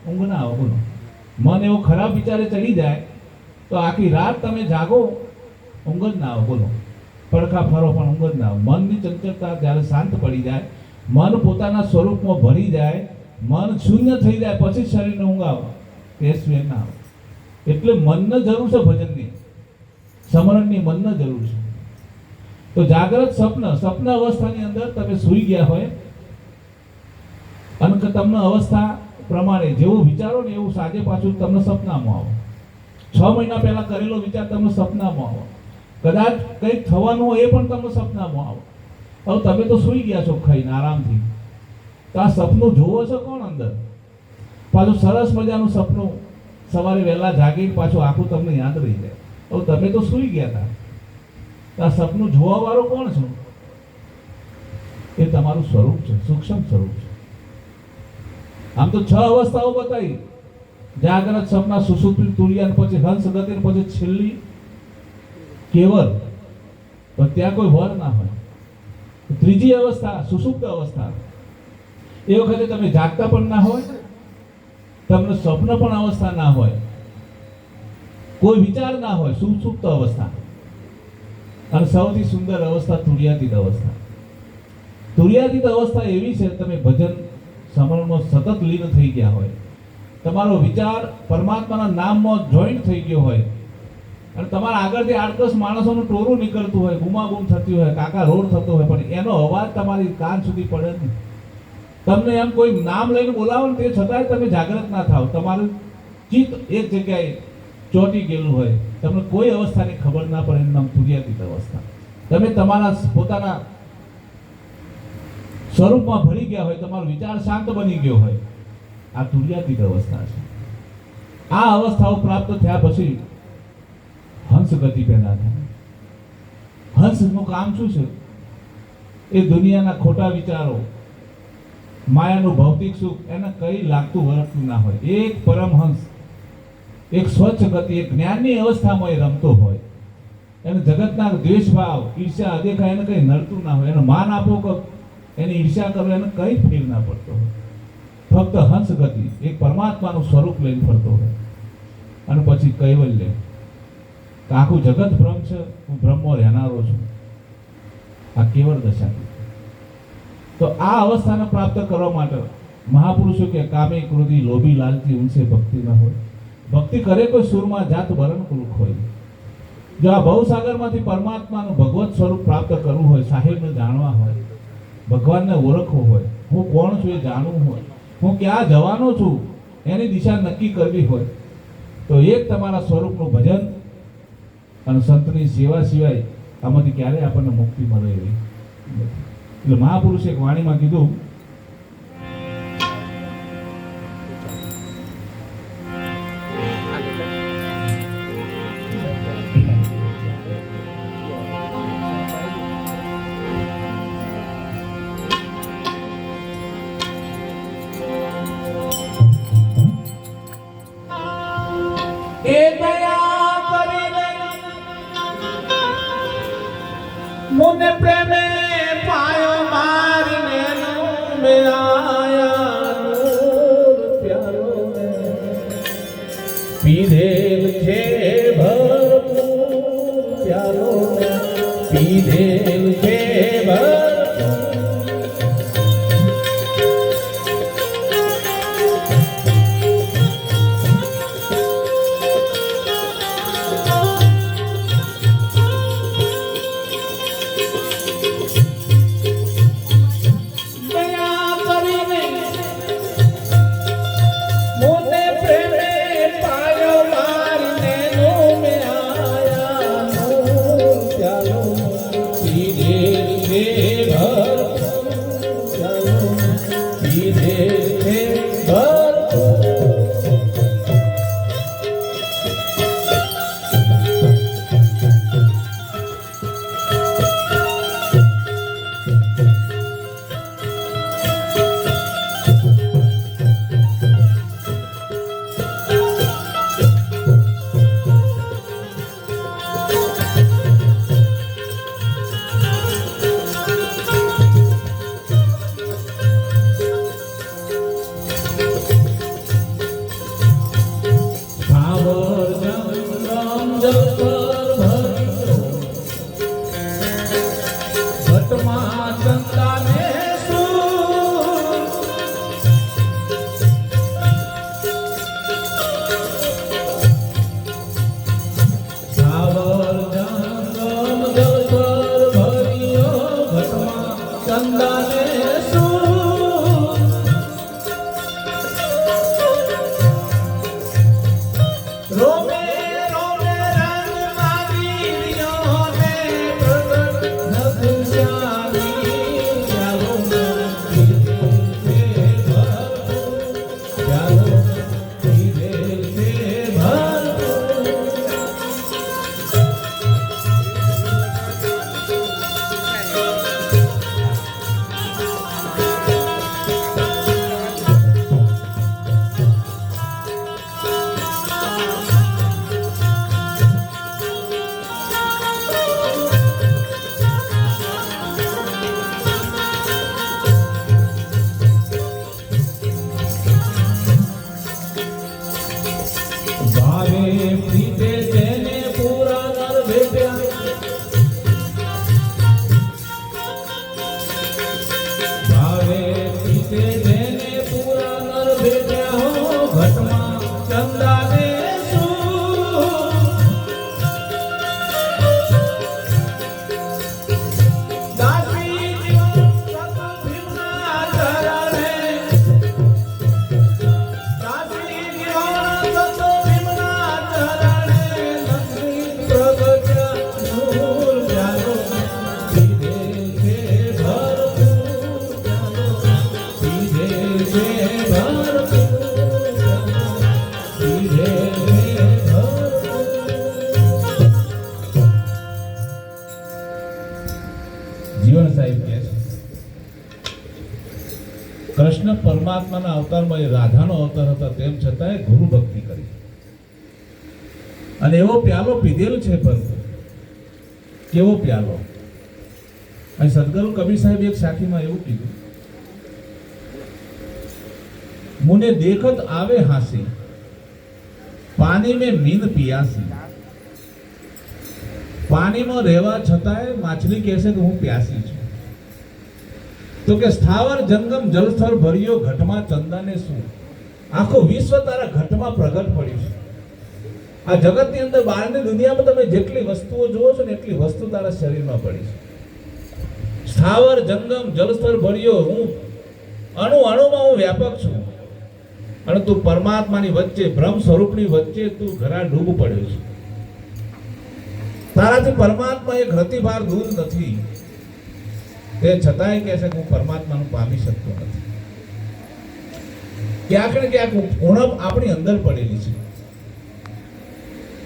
ઊંઘ ના આવે. બોલો, મન એવો ખરાબ વિચારે ચડી જાય તો આખી રાત તમે જાગો, ઊંઘ જ ના આવે. બોલો, પડખા ફરો પણ ઊંઘ જ ના આવે. મનની ચંચળતા જ્યારે શાંત પડી જાય, મન પોતાના સ્વરૂપમાં ભરી જાય, મન શૂન્ય થઈ જાય, પછી શરીરને ઊંઘ આવે, તે સ્વે ના આવે. એટલે મનને જરૂર છે, ભજનની, સ્મરણની મનને જરૂર છે. તો જાગ્રત સ્વપ્ન અવસ્થાની અંદર તમે સૂઈ ગયા હોય અને તમને અવસ્થા પ્રમાણે જેવું વિચારો ને એવું સાંજે પાછું તમને સપનામાં આવે. 6 મહિના પહેલા કરેલો વિચાર તમને સપનામાં આવે. કદાચ કંઈક થવાનું હોય એ પણ તમને સપનામાં આવે. હવે તમે તો સૂઈ ગયા છો ખાઈને આરામથી, તો આ સપનું જોવો છો કોણ અંદર? પાછું સરસ મજાનું સપનું, સવારે વહેલા જાગીને પાછું આખું તમને યાદ રહી જાય. હવે તમે તો સૂઈ ગયા હતા, તો આ સપનું જોવા વાળો કોણ છો? એ તમારું સ્વરૂપ છે, સૂક્ષ્મ સ્વરૂપ છે. આમ તો 6 અવસ્થાઓ બતાવી: જાગ્રત, સપના, સુષુપ્તિ, તુર્ય, પછી હંસ ગતિ, પછી છેલ્લી કેવલ. પણ ત્યાં કોઈ વર ના હોય. ત્રીજી અવસ્થા સુષુપ્ત અવસ્થા. એ વખતે તમે જાગતા પણ ના હોય, તમને સ્વપ્ન પણ અવસ્થા ના હોય, કોઈ વિચાર ના હોય, સુષુપ્ત અવસ્થા. અને સૌથી સુંદર અવસ્થા તુર્યાતીત અવસ્થા. તુર્યાતીત અવસ્થા એવી છે, તમે ભજન સ્મરણમાં સતત લીન થઈ ગયા હોય, તમારો વિચાર પરમાત્માના નામમાં જોઈન્ટ થઈ ગયો હોય, અને તમારા આગળથી 8-10 માણસોનું ટોરું નીકળતું હોય, બૂમાબૂમ થતી હોય, કાકા રોડ થતો હોય, પણ એનો અવાજ તમારી કાન સુધી પડે નહીં. તમને એમ કોઈ નામ લઈને બોલાવો ને તે છતાંય તમે જાગૃત ના થાવ. તમારું ચિત્ત એક જગ્યાએ ચોંટી ગયેલું હોય, તમને કોઈ અવસ્થાની ખબર ના પડે. એનું નામ તુર્યાતીત અવસ્થા. તમે તમારા પોતાના સ્વરૂપમાં ભરી ગયા હોય, તમારો વિચાર શાંત બની ગયો હોય, આ તુર્યાતીત અવસ્થા છે. આ અવસ્થાઓ પ્રાપ્ત થયા પછી હંસ ગતિ પેદા થાય. હંસનું કામ શું છે? એ દુનિયાના ખોટા વિચારો, માયાનું ભૌતિક સુખ, એને કઈ લાગતું વળગતું ના હોય. એક પરમહંસ, એક સ્વચ્છ ગતિ, એક જ્ઞાનની અવસ્થામાં એ રમતો હોય. એને જગતના દ્વેષભાવ, ઈર્ષ્યા, અદેખા એને કઈ નડતું ના હોય. એને માન આપો કે એની ઈર્ષ્યા કરો, એને કઈ ફેર ના પડતો હોય. ફક્ત હંસ ગતિ, એક પરમાત્માનું સ્વરૂપ લઈને ફરતો હોય. અને પછી કૈવલ્ય, આખું જગત બ્રહ્મ છે, હું બ્રહ્મમાં રહેનારો છું. આ કેવળ દશા. તો આ અવસ્થાને પ્રાપ્ત કરવા માટે મહાપુરુષો કે કામે ક્રોધી લોભી લાલચી ઉનસે ભક્તિ ન હોય. ભક્તિ કરે કોઈ સુરમાં જાત બરણ કુલુક હોય. જો આ ભવસાગરમાંથી પરમાત્માનું ભગવત સ્વરૂપ પ્રાપ્ત કરવું હોય, સાહેબને જાણવા હોય, ભગવાનને ઓળખવું હોય, હું કોણ છું એ જાણવું હોય, હું ક્યાં જવાનો છું એની દિશા નક્કી કરવી હોય, તો એક તમારા સ્વરૂપનું ભજન અને સંતની સેવા સિવાય આમાંથી ક્યારેય આપણને મુક્તિ મળે એવી. એટલે મહાપુરુષે એક વાણીમાં કીધું, એ દયા કરીને મુને પ્રેમે પાયો મારીને મેળાયા નૂર પ્યારો પીધેલ છે ભરપૂર પ્યારો પીધેલ છે ભરપૂર. પીતે જેને પૂરા નર ભેટ્યા ભાવે પીતે જેને પૂરા નર ભેટ્યા હો ઘટમાં ચંદાને જીવન સાહેબ કહે છે કૃષ્ણ પરમાત્માના અવતારમાં એ રાધાનો અવતાર હતા તેમ છતાંય ગુરુ ભક્તિ કરી અને એવો પ્યાલો પીધેલો છે પરંતુ કેવો પ્યાલો અને સદગુરુ કબીર સાહેબ એક સાખીમાં એવું કીધું મુને દેખત આવે હાસી પાણી મેં મીન પિયાસી પાણીમાં રહેવા છતાંય માછલી કહેશે કે હું પ્યાસી છું તો કે સ્થાવર જંગમ જલસ્થળ ભર્યો ઘટમાં ચંદાને શું આખું વિશ્વ તારા ઘટમાં પ્રગટ પડ્યું છે આ જગતની અંદર બહારની દુનિયામાં તમે જેટલી વસ્તુઓ જુઓ છો ને એટલી વસ્તુ તારા શરીરમાં પડી છે સ્થાવર જંગમ જલસ્થળ ભર્યો હું અણુ અણુમાં હું વ્યાપક છું અને તું પરમાત્માની વચ્ચે બ્રહ્મ સ્વરૂપની વચ્ચે તું ઘરા ડૂબ પડ્યો છે તારાથી પરમાત્મા એક રતિભાર દૂર નથી તે છતાંય કહે છે કે હું પરમાત્માનું પામી શકતો નથી ક્યાંક ને ક્યાંક ઉણપ આપણી અંદર પડેલી છે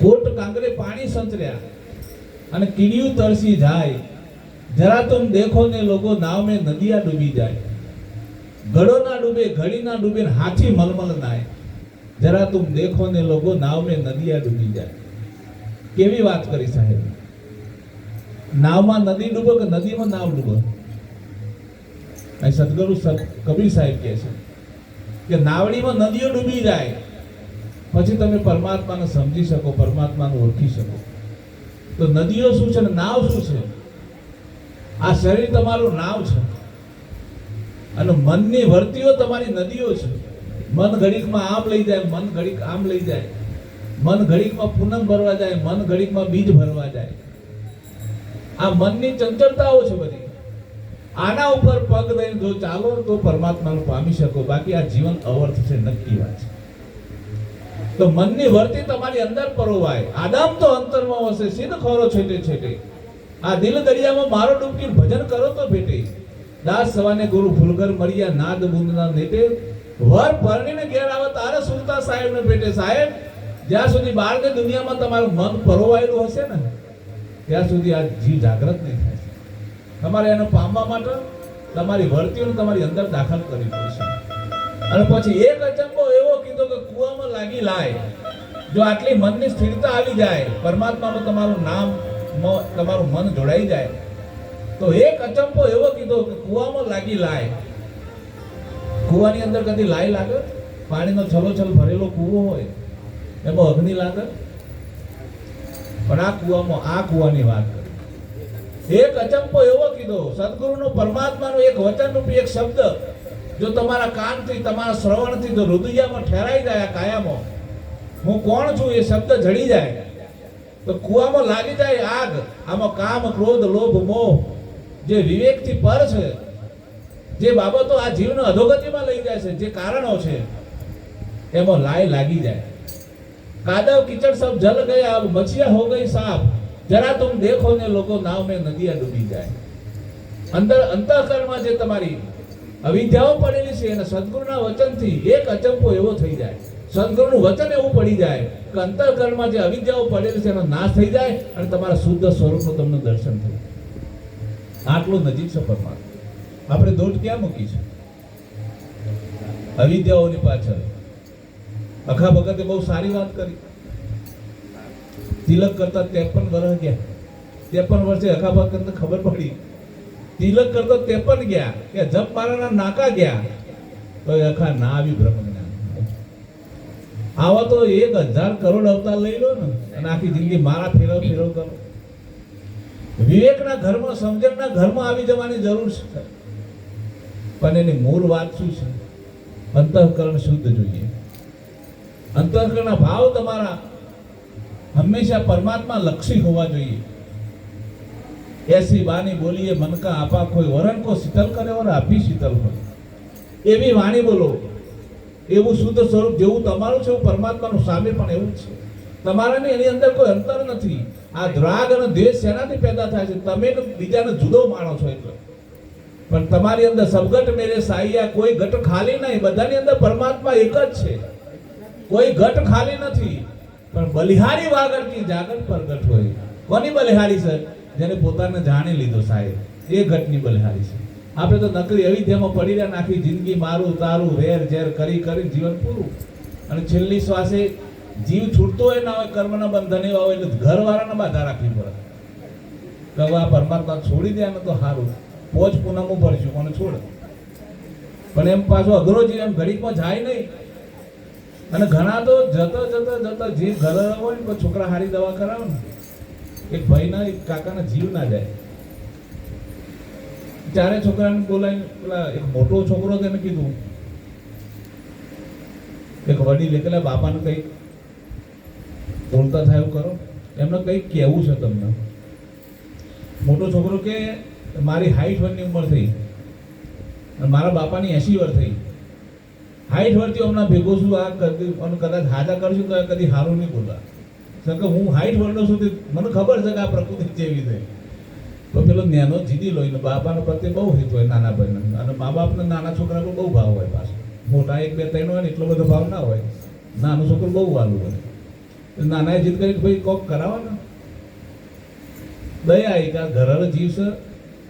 કોટ કાંગરે પાણી સંચર્યા અને કીડિયું તરસી જાય જરા તુમ દેખો ને લોકો નાવ મેં નદિયા ડૂબી જાય ઘડો ના ડૂબે ઘડી ના ડૂબે હાથી મલમલ નાય જરા તુમ દેખો ને લોકો નાવ મેં નદિયા ડૂબી જાય કેવી વાત કરી સાહેબ નાવમાં નદી ડૂબો કે નદીમાં નાવ ડૂબો સદગુરુ કબીર સાહેબ કહે છે કે નાવડીમાં નદીઓ ડૂબી જાય પછી તમે પરમાત્માને સમજી શકો પરમાત્માને ઓળખી શકો તો નદીઓ શું છે ને નાવ શું છે આ શરીર તમારું નાવ છે અને મનની વર્તીઓ તમારી નદીઓ છે મન ઘડીકમાં આમ લઈ જાય મન ઘડીક આમ લઈ જાય મન ઘડીકમાં પૂનમ ભરવા જાય મન ઘડીકમાં બીજ ભરવા જાય આ મનની ચંચળતાઓ છે બધી આના ઉપર પગ દઈને જો ચાલો તો પરમાત્માનું પામી શકો બાકી આ જીવન અવર્થ છે નક્કી વાત છે તો મનની વર્તી તમારી અંદર પરોવાય આદામ તો અંતરમાં હશે સિદ્ધ ખોરો છેટે છેટે આ દિલ દરિયામાં મારો ડૂબકી ભજન કરો તો ભેટે દાસ સવાને ગુરુ ફુલગર મળ્યા નાદ બુંદના નેટે વર પરણીને ઘેર આવે તારે સુલતા સાહેબ ને ભેટે સાહેબ જ્યાં સુધી બહારની દુનિયામાં તમારું મન પરોવાયેલું હશે ને ત્યાં સુધી આ જીવ જાગૃત નહીં થાય તમારે એને પામવા માટે તમારી વર્તીઓને તમારી અંદર દાખલ કરવી પડશે અને પછી એક અચંબો એવો કીધો કે કૂવામાં લાગી લાય જો આટલી મનની સ્થિરતા આવી જાય પરમાત્મામાં તમારું નામ તમારું મન જોડાઈ જાય તો એક અચંબો એવો કીધો કે કૂવામાં લાગી લાય કૂવાની અંદર કદી લાય લાગે પાણીનો છલોછલ ભરેલો કૂવો હોય એમાં અગ્નિ લાગે પણ આ કૂવાની વાત કરી એક અચંબો એવો કીધો સદગુરુનો પરમાત્માનો એક વચનરૂપી એક શબ્દ જો તમારા કાનથી તમારા શ્રવણથી જો હૃદયમાં ઠેરાઈ જાય આ કાયામાં હું કોણ છું એ શબ્દ જડી જાય તો કૂવામાં લાગી જાય આગ આમાં કામ ક્રોધ લોભ મોહ જે વિવેકથી પર છે જે બાબતો આ જીવને અધોગતિમાં લઈ જાય છે જે કારણો છે એમાં લાય લાગી જાય कादव कीचड़ सब जल गया अब मछलियां हो गई साफ जरा तुम देखो ने लोगों नाव में नदियां डूबी जाए अंदर अंतःकरणમાં જે તમારી અવિદ્યાઓ પડેલી છે અને સદગુરુના વચનથી એક અચંપો એવો થઈ જાય સદગુરુનું વચન એવું પડી જાય કે અંતઃકરણમાં જે અવિદ્યાઓ પડેલી છે એનો નાશ થઈ જાય અને તમારા શુદ્ધ સ્વરૂપનું તમને દર્શન થાય આટલું નજીક છે પરમાત્મા આપણે દોટ ક્યાં મૂકી છે અવિદ્યાઓની પાછળ અખા ભગતે બહુ સારી વાત કરી તિલક કરતા 53 વર્ષ ગયા 53 વર્ષે અખા ભગતને ખબર પડી તિલક કરતા 53 ગયા કે જપ મારાના નાકા ગયા તો અખા ના આવી બ્રહ્મ જ્ઞાન આવા તો 1000 કરોડ અવતાર લઈ લો ને અને આખી જિંદગી મારા ફેરવ ફેરવ કરો. વિવેકના ઘરમાં, સમજણના ઘરમાં આવી જવાની જરૂર છે. પણ એની મૂળ વાત શું છે? અંતઃકરણ શુદ્ધ જોઈએ. અંતઃકરણના ભાવ તમારા હંમેશા પરમાત્મા લક્ષી હોવા જોઈએ. એસી બાની બોલીએ મન કા આપા કોઈ વરણ કો શીતલ કરે ઓર આપી શીતલ હોય. એવી વાણી બોલો, એવું શુદ્ધ સ્વરૂપ જેવું તમારું છે એવું પરમાત્માનું સામે પણ એવું જ છે. તમારા ને એની અંદર કોઈ અંતર નથી. આ રાગ અને દ્વેષ શેનાથી પેદા થાય છે? તમે બીજાને જુદો માણો છો એટલે. પણ તમારી અંદર સબગટ મેરે સાહિયા, કોઈ ઘટ ખાલી નહીં. બધાની અંદર પરમાત્મા એક જ છે, કોઈ ઘટ ખાલી નથી. પણ બલિહારી વાગડ કી જાગર પ્રગટ હોય. કોની બલિહારી છે? જેને પોતાને જાણી લીધો સાહેબ, એ ઘટની બલિહારી છે. આપણે તો નકરી અવિદ્યામાં પડી રહ્યા, આખી જિંદગી મારું તારું રેર ઝેર કરી કરી જીવન પૂરું. અને છેલ્લી શ્વાસે જીવ છૂટતો હોય ના હોય, કર્મના બંધન એવા હોય એટલે ઘરવાળાને બાધા રાખવી પડે કે હવે આ પરમાત્મા છોડી દે ને તો સારું, પોચ પૂનમ ભરશું કોને છોડ. પણ એમ પાછો અઘરો જીવ એમ ઘડીકમાં જાય નહીં. અને ઘણા તો જતા જતા જતા જીવ ઘર હોય ને કોઈ છોકરા હારી દવા કરાવે ને, એક ભાઈના એક કાકાના જીવ ના જાય. ચારે છોકરાને બોલાવીને પેલા એક મોટો છોકરો તેને કીધું, એક વડીલ એકલા બાપાને કંઈક બોલતા થાય એવું કરો, એમને કંઈક કહેવું છે તમને. મોટો છોકરો કે મારી 60 વર્ષની ઉંમર થઈ અને મારા બાપાની 80 વર્ષ થઈ. 60 વર્ષથી હમણાં ભેગો છું, આ કદાચ હાજા કરશું તો કદી હારું નહીં બોલા. કે હું 60 વર્ષનો સુધી મને ખબર છે કે આ પ્રકૃતિ જેવી છે. તો પેલો નેનો જીદી લોહીને બાપાના પ્રત્યે બહુ હિત હોય નાના ભાઈને, અને મા બાપને નાના છોકરાનો બહુ ભાવ હોય. પાછો મોટા 1 2 3 હોય ને એટલો બધો ભાવ ના હોય. નાનું છોકરું બહુ વાલું હોય. નાનાએ જીદ કરી ભાઈ કોક કરાવો ને, દયા આવી કે આ ઘર જીવ છે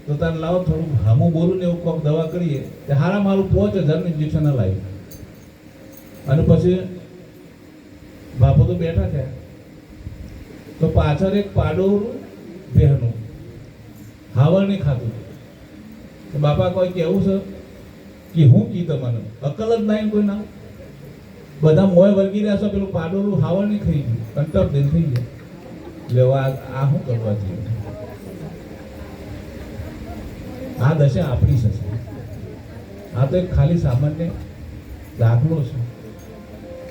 તો તારે લાવો થોડું હામું બોલું ને એવું કોક દવા કરીએ. તે હારા મારું 5000 ઇન્જેક્શન લાવી. અને પછી બાપો તો બેઠા થયા. તો પાછળ એક પાડોરું બહેનું હાવર નહીં ખાતું. તો બાપા કોઈ કેવું છે કે હું કી તમને અકલ જ નહીં કોઈ ના. બધા મોય વર્ગી રહ્યા છો, પેલું પાડોરું હાવર નહીં ખાઈ ગયું, કંટક દિન થઈ ગયા. લેવા આ શું કરવા જોઈએ? આ દશા આપણી છે. આ તો એક ખાલી સામાન્ય દાખલો છે.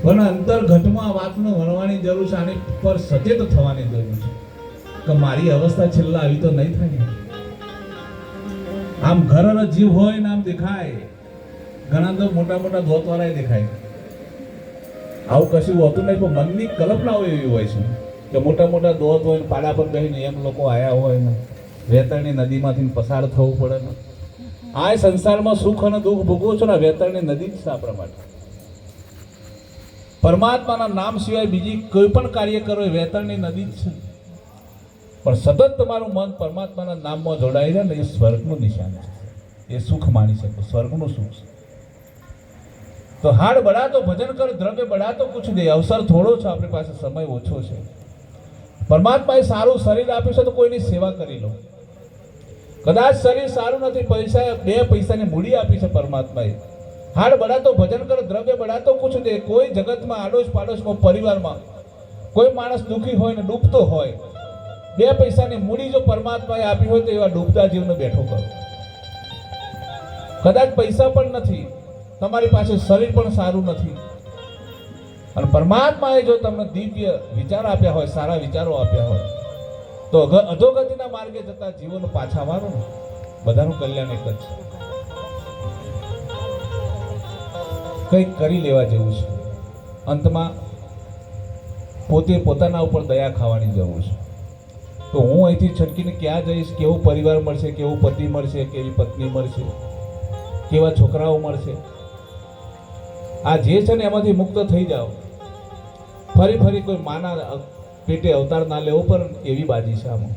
પણ અંતર્ઘટમાં આ વાતને વણવાની જરૂર છે. આની પર સચેત થવાની જરૂર છે કે મારી અવસ્થા છેલ્લા આવી તો નહીં થાય. આમ ઘર જીવ હોય ને આમ દેખાય, ઘણા તો મોટા મોટા ધોતવાળા દેખાય. આવું કશું હોતું નહીં, પણ મનની કલ્પનાઓ એવી હોય છે કે મોટા મોટા દોત હોય ને પાડા પર બેસીને એમ લોકો આયા હોય ને વેતરની નદીમાંથી પસાર થવું પડે ને. આ સંસારમાં સુખ અને દુઃખ ભોગવો છો ને, વેતરની નદી જ છે આપણા માટે. પરમાત્માના નામ સિવાય બીજી કોઈ પણ કાર્ય કરો એ વેતરની નદી જ છે. પણ સતત તમારું મન પરમાત્માના નામમાં જોડાઈ રહે ને, એ સ્વર્ગનું નિશાન છે. એ સુખ માણી શકો, સ્વર્ગનું સુખ છે. તો હાડ બડા તો ભજન કર, દ્રવ્ય બડા તો કુછ દે. અવસર થોડો છે, આપણી પાસે સમય ઓછો છે. પરમાત્માએ સારું શરીર આપ્યું છે તો કોઈની સેવા કરી લો. કદાચ શરીર સારું નથી, પૈસા 2 પૈસાની મૂડી આપી છે પરમાત્માએ. હાડ બડા તો ભજન કર, દ્રવ્ય બડા તો કુછ દે. કોઈ જગતમાં આડોશ પાડોશમાં પરિવારમાં કોઈ માણસ દુઃખી હોય ને ડૂબતો હોય, 2 પૈસાની મૂડી જો પરમાત્માએ આપી હોય તો એવા ડૂબતા જીવને બેઠો કરો. કદાચ પૈસા પણ નથી, તમારી પાસે શરીર પણ સારું નથી, અને પરમાત્માએ જો તમને દિવ્ય વિચાર આપ્યા હોય, સારા વિચારો આપ્યા હોય, તો અધોગતિના માર્ગે જતા જીવોને પાછા વાળો ને. બધાનું કલ્યાણ એક જ છે. કંઈક કરી લેવા જેવું છે. અંતમાં પોતે પોતાના ઉપર દયા ખાવાની જરૂર છે. તો હું અહીંથી છટકીને ક્યાં જઈશ? કેવો પરિવાર મળશે, કેવું પતિ મળશે, કેવી પત્ની મળશે, કેવા છોકરાઓ મળશે? આ જે છે ને એમાંથી મુક્ત થઈ જાઓ. ફરી ફરી કોઈ માના પેટે અવતાર ના લેવો પર એવી બાજી છે આમાં.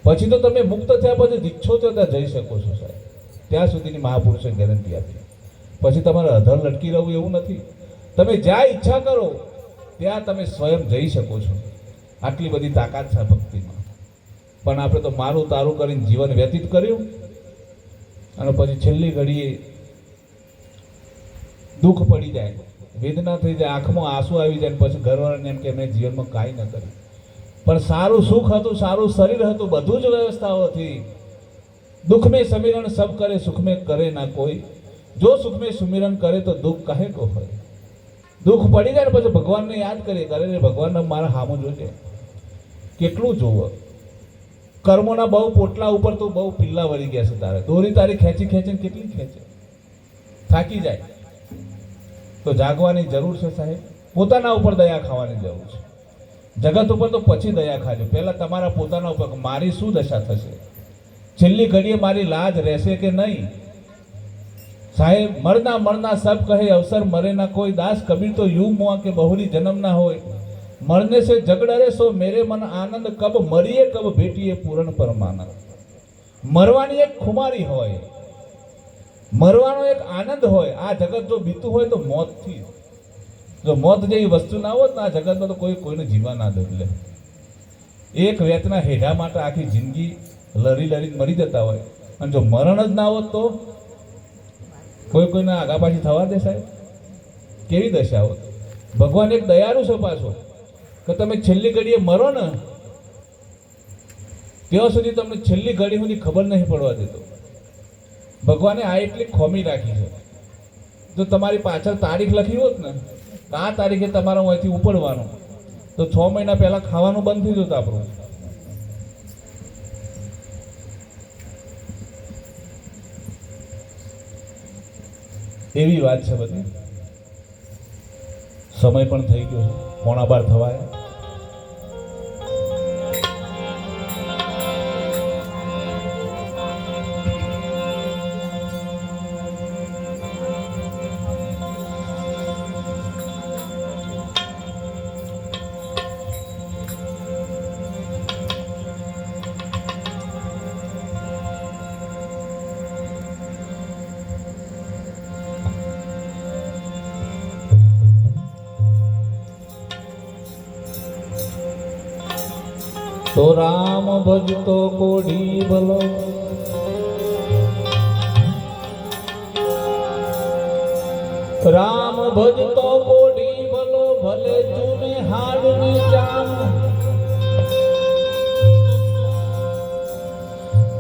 પછી તો તમે મુક્ત થયા પછી ઈચ્છો તો ત્યાં જઈ શકો છો સાહેબ. ત્યાં સુધીની મહાપુરુષે ગેરંટી આપી. પછી તમારે અધર લટકી રહેવું એવું નથી. તમે જ્યાં ઈચ્છા કરો ત્યાં તમે સ્વયં જઈ શકો છો. આટલી બધી તાકાત છે ભક્તિમાં. પણ આપણે તો મારું તારું કરીને જીવન વ્યતીત કર્યું, અને પછી છેલ્લી ઘડીએ દુઃખ પડી જાય વેદના થઈ જાય, આંખમાં આંસુ આવી જાય, પછી ઘરવાળાને એમ કે મેં જીવનમાં કાંઈ ન કર્યું. પણ સારું સુખ હતું, સારું શરીર હતું, બધું જ વ્યવસ્થાઓથી. દુઃખ में समिरण सब करे, सुख में करे ना कोई. जो सुख में सुमिरन करे तो दुख काहे को હોય. દુઃખ પડી જાય ને પછી ભગવાનને યાદ કરીએ, કરે ને ભગવાનને મારા હામું જોજે. કેટલું જોવો, કર્મોના બહુ પોટલા ઉપર તો બહુ પિલ્લા વળી ગયા છે તારે. દોરી તારી ખેંચી ખેંચીને કેટલી ખેંચે, થાકી જાય. તો જાગવાની જરૂર છે સાહેબ. પોતાના ઉપર દયા ખાવાની જરૂર છે. જગત ઉપર તો પછી દયા ખાજો, પહેલા તમારા પોતાના ઉપર મારી શું દશા થશે, છેલ્લી ઘડીએ મારી લાજ રહેશે કે નહીં. સાહેબ મરના મરના સબ કહે, અવસર મરે ના કોઈ. દાસ કબીર તો यूं मुआ के बहुरी जन्म ना होए. मरने से जग डरे सो मेरे मन आनंद. कब मरीए कब भेटीए पूर्ण परमानंद. મરવાની એક ખુમારી હોય, મરવાનો એક આનંદ હોય. આ જગત જો બીતું હોય તો મોતથી. જો મોત જેવી વસ્તુ ના હોત ને આ જગતમાં તો કોઈ કોઈને જીવા ના દે. એક વેતના હેઢા માટે આખી જિંદગી લડી લડીને મરી જતા હોય, અને જો મરણ જ ના હોત તો કોઈ કોઈને આગા પાછી થવા દે સાહેબ? કેવી દશા હોત. ભગવાન એક દયાળુ છે પાછો, કે તમે છેલ્લી ઘડીએ મરો ને ત્યાં સુધી તમને છેલ્લી ઘડી સુધી ખબર નહીં પડવા દેતો. ભગવાને આ એટલી ખોમી રાખી છે. જો તમારી પાછળ તારીખ લખી હોત ને, આ તારીખે તમારે અહીંથી ઉપડવાનું, તો 6 મહિના પહેલા ખાવાનું બંધ થઈ જતું આપણું. એવી વાત છે બધી. સમય પણ થઈ ગયો છે, 11:15 થવાય. तो राम भजतो कोढ़ी भलो, राम भजतो कोढ़ी भलो. भले चूमे हाडनी जाम,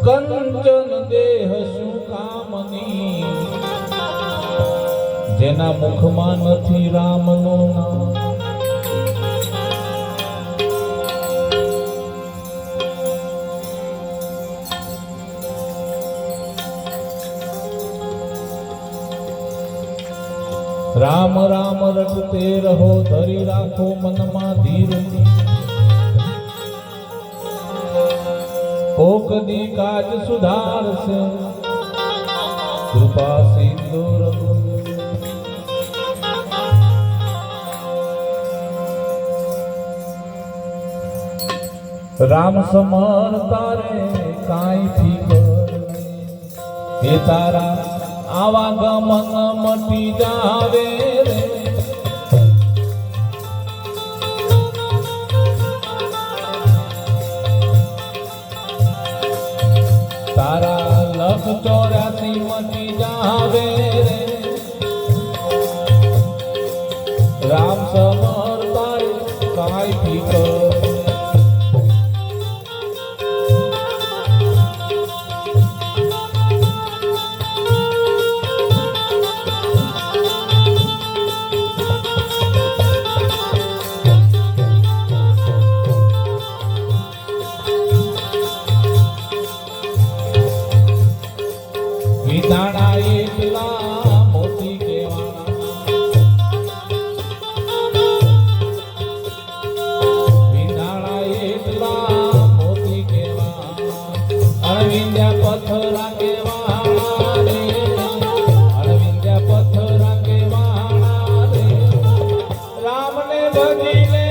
कंचन देह शू कामनी. जेना मुखમાં નથી રામનું નામ. राम राम रटते रहो, धरी राखो मनमा धीर. कोक दी काज सुधार से कृपा सिंधु रघु. राम समर तारे काई फीकर, हे तारा आवागमन मटी जावे रे. तारा 184 मटी जावे रे. राम समर तारे काई फीकर. વિધાણા એકલા મોતી કેવાના, વિધાણા એકલા મોતી કેવાના. અરવિંદ્યા પથરા કેવાના રે, અરવિંદ્યા પથરા કેવાના રે. રામને ભજી લે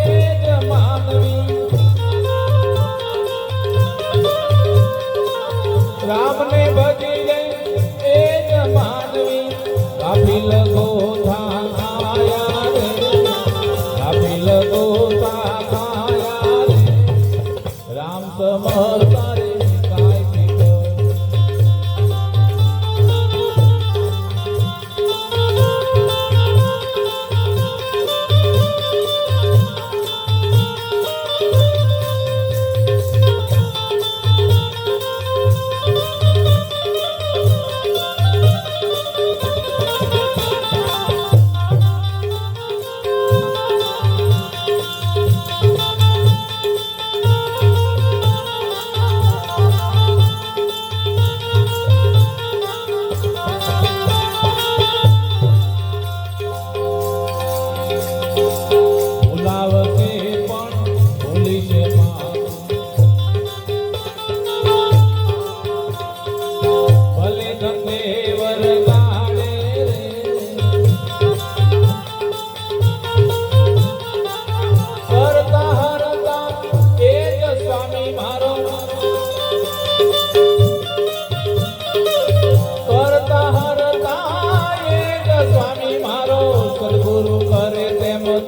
એ જ માનવી, રામને ભજી લે એ જ માનવી. કાફિલ ગોથા ખાયા રે, કાફિલ ગોથા ખાયા રે. રામ સમર તારે કાય ફિકર.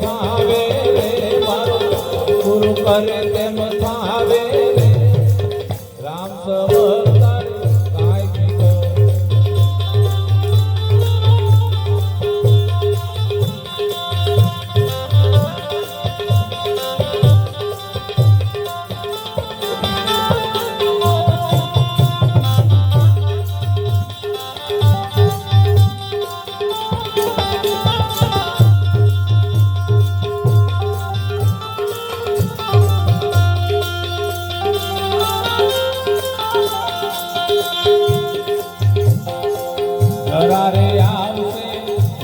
થાવે રે મારો ગુરુ કરે તેમ થાવે રે રામ સમર્થન કાંઈ કીધો ધરારે આવશે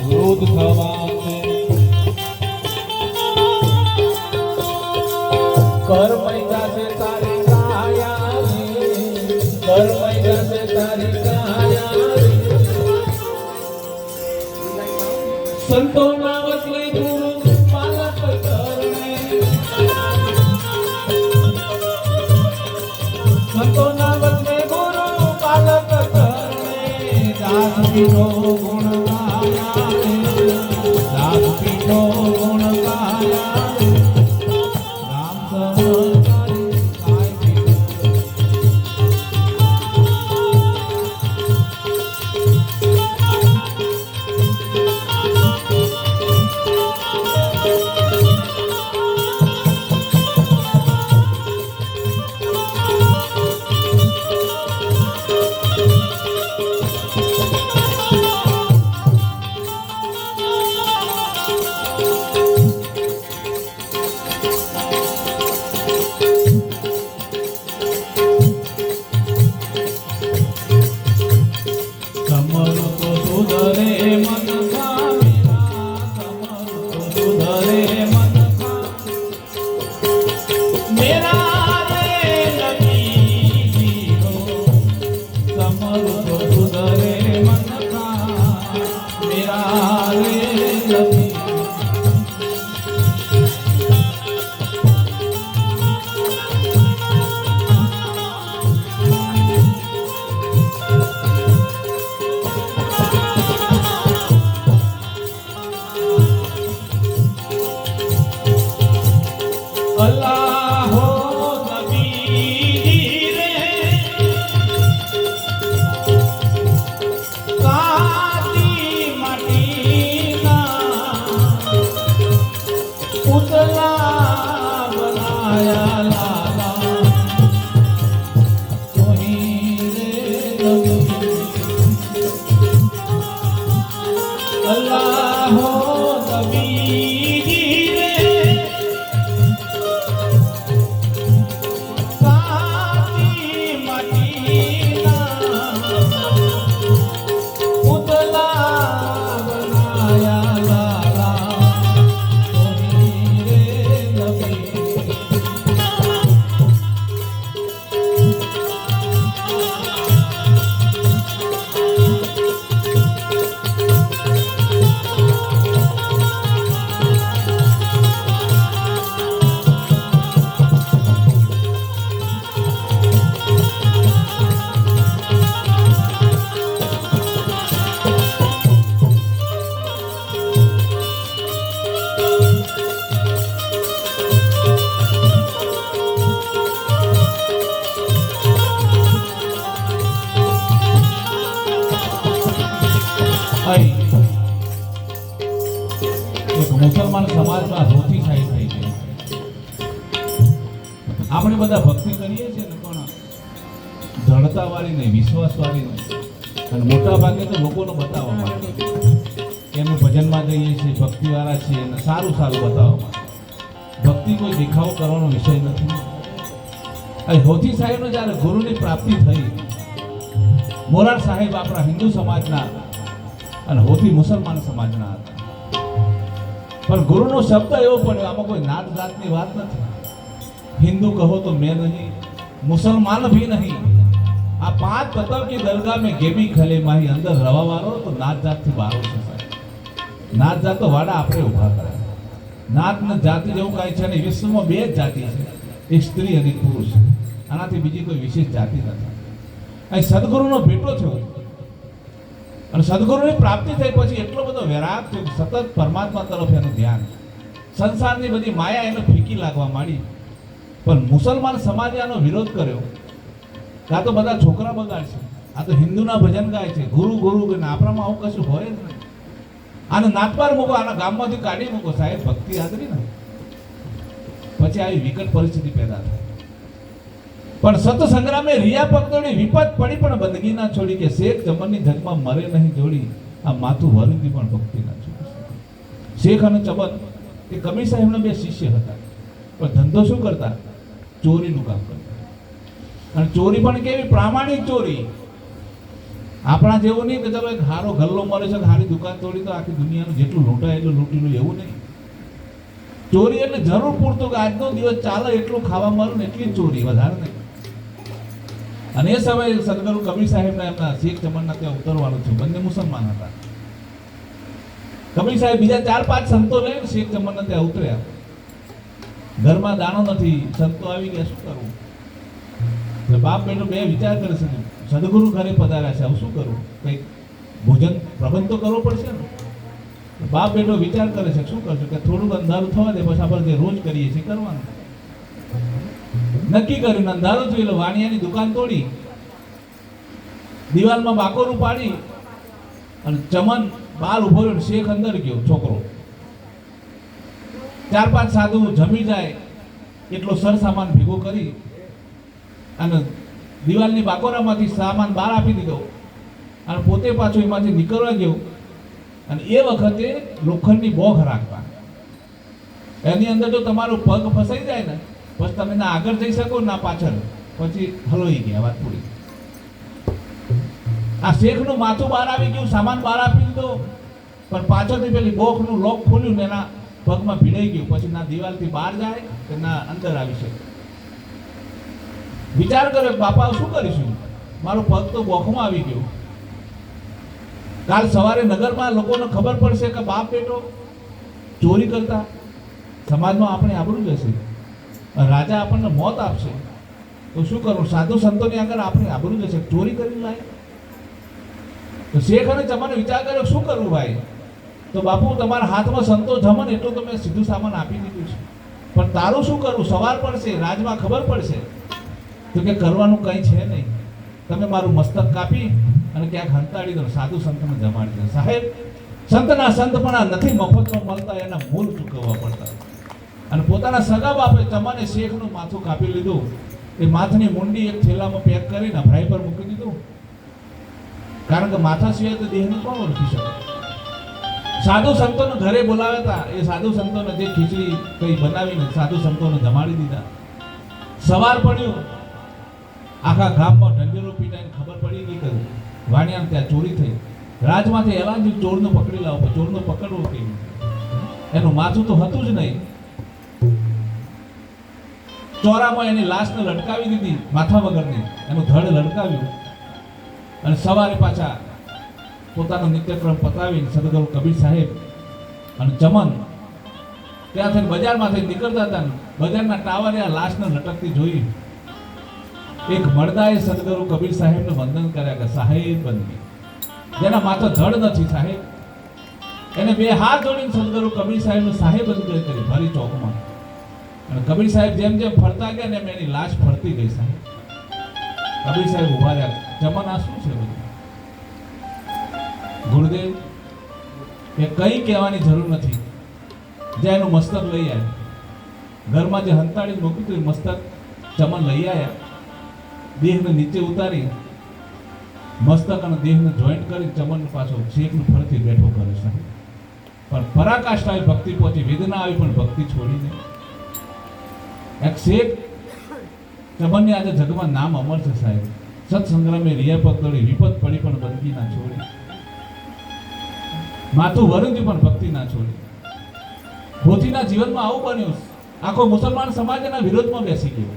વૃદ્ધ થવાશે કરમય જાશે તારી કાયા રે કરમય જાશે તારી કાયા રે સંતોના વસલે ગુરુ પાલક કરણે સંતોના વસલે ગુરુ પાલક કરણે દાસ પીનો ગુણ ગાયા રે દાસ પીનો ગુણ ગાયા રે રામ સમર્થન કાંઈ કીધો સમરું તો સુધરે મન ખામેરા સમરું તો સુધરે મન ખા મેરા રે નબીજીનો સમરું તો સુધરે મન ખા મેરા રે નબી અલ્લાહો નબી રે કાળી માટીના પુતલા બનાયા લાલા કોની રે નબી અલ્લાહો નબી રે કાળી માટીના પુતલા બનાયા લાલા કોની રે નબી અહીં એક મુસલમાન સમાજમાં રોટી સાઈ થઈ છે. આપણે બધા ભક્તિ કરીએ છીએ ને પણ દ્રઢતાવાળી નહીં, વિશ્વાસવાળી નહીં, અને મોટા ભાગે તો લોકોને બતાવવા માટે એનું ભજનમાં જઈએ છીએ, ભક્તિવાળા છીએ અને સારું સારું બતાવવા માટે. ભક્તિ કોઈ દેખાવો કરવાનો વિષય નથી. અહીં હોથી સાહેબનો જ્યારે ગુરુની પ્રાપ્તિ થઈ, મોરાર સાહેબ આપણા હિન્દુ સમાજના અને હોથી મુસલમાન સમાજના હતા. પણ ગુરુનો શબ્દ એવો પડ્યો, આમાં કોઈ નાત જાતની વાત નથી. हिंदू कहो तो मैं नहीं, मुसलमान भी नहीं. आ 5 पत्थर की दरगाह में गेमी खले माही अंदर रवा वारो तो नात जात थी बारो છે સાહેબ. નાત જાત તો વાડા આપણે ઊભા કરે. નાત ને જાતિ જેવું કાંઈ છે નહીં. વિશ્વમાં 2 જ જાતિ છે, એક સ્ત્રી અને એક પુરુષ. આનાથી બીજી કોઈ વિશેષ જાતિ નથી. અહીં સદગુરુનો ભેટો થયો અને સદગુરુની પ્રાપ્તિ થઈ પછી એટલો બધો વૈરાગ થયો, સતત પરમાત્મા તરફ એનું ધ્યાન. સંસારની બધી માયા એને ફીકી લાગવા માંડી. પણ મુસલમાન સમાજે આનો વિરોધ કર્યો. આ તો બધા છોકરા બગાડશે, આ તો હિન્દુના ભજન ગાય છે, ગુરુ ગુરુ કે આપણામાં આવું કશું હોય જ નહીં. આને નાતબાર મૂકો, આના ગામમાંથી કાઢી મૂકો. સાહેબ ભક્તિ આદરી ને પછી આવી વિકટ પરિસ્થિતિ પેદા થાય. પણ સત સંગ્રામે રિયા પકડોડી વિપત પડી પણ બંદગી ના છોડી, કે શેખ ચમનની ધગમાં મરે નહીં જોડી, આ માથું વરુથી પણ ભક્તિ ના છોડી. શેખ અને ચમન એ કબીર સાહેબના બે શિષ્ય હતા, પણ ધંધો શું કરતા? ચોરીનું કામ કરતા. અને ચોરી પણ કેવી? પ્રામાણિક ચોરી. આપણા જેવું નહીં કે ચલો એક હારો ગલ્લો મળે છે, હારી દુકાન તોડી તો આખી દુનિયાનું જેટલું લૂંટાય એટલું લૂંટી લો, એવું નહીં. ચોરી એટલે જરૂર પૂરતું કે આજનો દિવસ ચાલે એટલું ખાવા મળે ને એટલી જ ચોરી, વધારે નહીં. અને એ સમયે સદગુરુ કબીર સાહેબના એમના શેખ ચમનના ત્યાં ઉતરવાનું છે. બંને મુસલમાન હતા. કબીર સાહેબ બીજા 4-5 સંતો લઈને શેખ ચમનના ત્યાં ઉતર્યા. ઘરમાં દાણો નથી, સંતો આવી ગયા, શું કરવું? એટલે બાપ બેટો બે વિચાર કરે છે, સદગુરુ ઘરે પધાર્યા છે, હવે શું કરવું? કંઈક ભોજન પ્રબંધ તો કરવો પડશે ને. બાપ બેટો વિચાર કરે છે, શું કરશું? કે થોડુંક અંધારું થવા દે, પછી આપણે જે રોજ કરીએ છીએ કરવાનું. નક્કી કર્યું, અંધારું થયું એટલે વાણિયાની દુકાન તોડી, દિવાલમાં બાકોરું પાડી અને ચમન બહાર ઉભો રહ્યો. શેખ અંદર ગયો, છોકરો. 4-5 સાધુ જમી જાય એટલો સર સામાન ભેગો કરી અને દિવાલની બાકોરામાંથી સામાન બહાર આપી દીધો અને પોતે પાછો એમાંથી નીકળવા ગયો. અને એ વખતે લોખંડની બોખ રાખવા, એની અંદર જો તમારો પગ ફસાઈ જાય ને પછી તમે ના આગળ જઈ શકો ના પાછળ, પછી હલોઈ ગયા, વાત પૂરી. આ શેખનું માથું બહાર આવી ગયું, સામાન બહાર આપી દીધો, પણ પાછળથી પેલી બોખનું લોક ખોલ્યું ને એના પગમાં ભીડાઈ ગયું. પછી ના દિવાલથી બહાર જાય કે ના અંદર આવી શકે. વિચાર કર્યો, બાપા શું કરીશું? મારો પગ તો બોખમાં આવી ગયો. કાલ સવારે નગરમાં લોકોને ખબર પડશે કે બાપ બેટો ચોરી કરતા, સમાજમાં આપણે આબરૂ જશે, રાજા આપણને મોત આપશે, તો શું કરવું? સાધુ સંતોની આગળ આપણે આબરૂ જશે, ચોરી કરી લાય. તો શેખ અને ચમને વિચાર કર્યો, શું કરવું ભાઈ? તો બાપુ તમારા હાથમાં સંતો જમન એટલું તો મેં સીધું સામાન આપી દીધું છે, પણ તારું શું કરવું? સવાર પડશે, રાજમાં ખબર પડશે. તો કે કરવાનું કંઈ છે નહીં, તમે મારું મસ્તક કાપી અને ક્યાંક હંતાડી દો, સાધુ સંતને જમાડી દો. સાહેબ સંતના સંતપણા નથી મફતમાં મળતા, એના મૂળ ચૂકવવા પડતા. અને પોતાના સગા બાપે ચમાને શેખનું માથું કાપી લીધું. એ માથની મુંડી એક થેલામાં પેક કરીને ભરાઈ પર મૂકી દીધું, કારણ કે માથા સિવાય તો દેહને કોણ ઓળખી શકે? સાધુ સંતોને ઘરે બોલાવ્યા હતા. એ સાધુ સંતોને જે ખીચડી કઈ બનાવીને સાધુ સંતોને જમાડી દીધા. સવાર પડ્યું, આખા ગામમાં ઢંઢેરો પીટાઈને ખબર પડી ગઈ કે વાણિયાને ત્યાં ચોરી થઈ. રાજમાંથી એલાન થયું, ચોરને પકડી લાવો. ચોરને પકડવો કેવી? એનું માથું તો હતું જ નહીં. ચોરામાં એની લાશને લટકાવી દીધી, માથા વગરની. એનું ધડ લટકાવ્યું અને સવારે પાછા પોતાનો નિત્યક્રમ પતાવીને સદગુરુ કબીર સાહેબ અને ચમન ત્યાંથી બજારમાંથી નીકળતા હતા. બજારના ટાવરે આ લાશને લટકતી જોઈ એક મરદાએ સદગુરુ કબીર સાહેબને વંદન કર્યા કે સાહેબ બંદગી, જેના માથે ધડ નથી સાહેબ, એને 2 હાથ જોડીને સદગુરુ કબીર સાહેબને સાહેબ બંદગી કરી ભરી ચોકમાં. અને કબીર સાહેબ જેમ જેમ ફરતા ગયા ને એની લાશ ફરતી ગઈ. સાહેબ કબીર સાહેબ ઉભા રહ્યા. ચમન આ શું છે બધું? ગુરુદેવ એ કંઈ કહેવાની જરૂર નથી, જે એનું મસ્તક લઈ આવ્યા. ઘરમાં જે હંતાડી મૂક્યું હતું એ મસ્તક ચમન લઈ આવ્યા. દેહને નીચે ઉતારી મસ્તક અને દેહને જોઈન્ટ કરી ચમન પાછો શેખનું ફરતી બેઠો કરે છે. પણ પરાકાષ્ઠા આવી ભક્તિ પહોંચી, વેદના આવી પણ ભક્તિ છોડી નહીં. એક શેખ ચમનની આજે જગમાં નામ અમર છે સાહેબ. સત્સંગ્રામે રિયા પકડી વિપત પડી પણ બંદગી ના છોડી, માથું વરુંથી પણ ભક્તિ ના છોડી. પોતીના જીવનમાં આવું બન્યું. આખો મુસલમાન સમાજ એના વિરોધમાં બેસી ગયો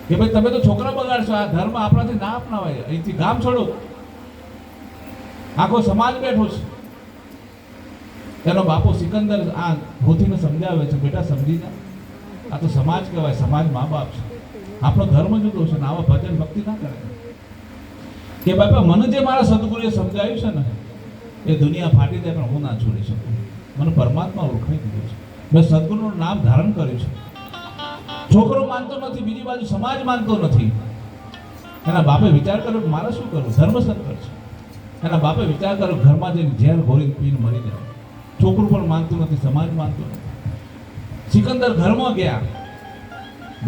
કે ભાઈ તમે તો છોકરા બગાડશો, આ ધર્મ આપણાથી ના અપનાવાય, અહીંથી ગામ છોડો. આખો સમાજ બેઠો છે. એનો બાપો સિકંદર આ ભૂતીને સમજાવે છે, બેટા સમજી જા, આ તો સમાજ કહેવાય, સમાજ મા બાપ છે, આપણો ધર્મ જુદો છે ને આવા ભજન ભક્તિ ના કરે. કે બાપા મને જે મારા સદગુરુએ સમજાવ્યું છે ને એ દુનિયા ફાટી જાય પણ હું ના છોડી શકું. મને પરમાત્મા ઓળખાઈ દીધો છે, મેં સદગુરુનું નામ ધારણ કર્યું છે. છોકરો માનતો નથી, બીજી બાજુ સમાજ માનતો નથી. એના બાપે વિચાર કર્યો કે મારે શું કરવું, ધર્મ સંકટ છે. એના બાપે વિચાર કર્યો ઘરમાં જઈને ઝેર ઘોરી પીને મરી જાય. છોકરું પણ માનતું નથી, સમાજ માનતો નથી. સિકંદર ઘરમાં ગયા,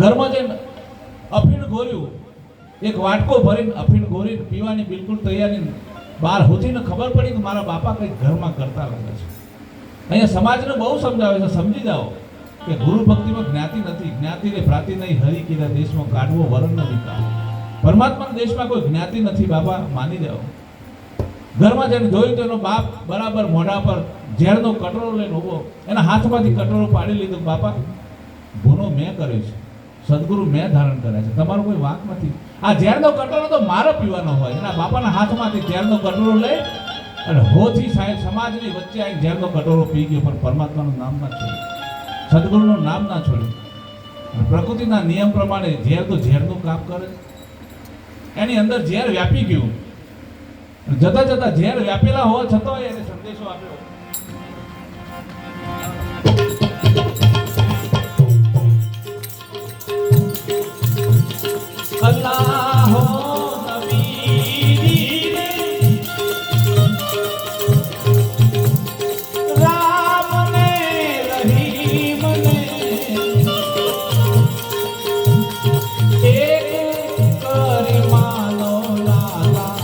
ઘરમાં જઈને અફીણ ઘોર્યું, એક વાટકો ભરીને અફીણ ઘોરીને પીવાની બિલકુલ તૈયારી. બહાર હોતીને ખબર પડી કે મારા બાપા કંઈક ઘરમાં કરતા લાગે છે. અહીંયા સમાજને બહુ સમજાવે છે, સમજી જાઓ કે ગુરુ ભક્તિમાં જ્ઞાતિ નથી. જ્ઞાતિ રે ભ્રાતિ નહીં, હરિ કીધા દેશમાં કાઢવો વરણ ન વિકાર. પરમાત્માના દેશમાં કોઈ જ્ઞાતિ નથી બાબા, માની જાઓ. ઘરમાં જઈને જોયું તો એનો બાપ બરાબર મોઢા પર ઝેરનો કટોરો લઈને ઊભો, એના હાથમાંથી કટોરો પાડી લીધો. બાપા, ગુનો મેં કર્યો છે, સદગુરુ મેં ધારણ કર્યા છે, તમારો કોઈ વાંક નથી. આ ઝેરનો કટોરો તો મારો પીવાનો હોય. એના બાપાના હાથમાંથી ઝેરનો કટોરો લઈ અને હોથી સાહેબ સમાજની વચ્ચે આવીને ઝેરનો કટોરો પી ગયો, પણ પરમાત્માનું નામ ના છોડ્યું, સદગુરુનું નામ ના છોડ્યું. પ્રકૃતિના નિયમ પ્રમાણે ઝેર તો ઝેરનું કામ કરે. એની અંદર ઝેર વ્યાપી ગયું. જતા જતા ઝેર વ્યાપેલા હોવા છતાં એને સંદેશો આપ્યો. અલ્લાહો નબી રે, રામ ને રહીમ ને, એક કરી માનો લાલા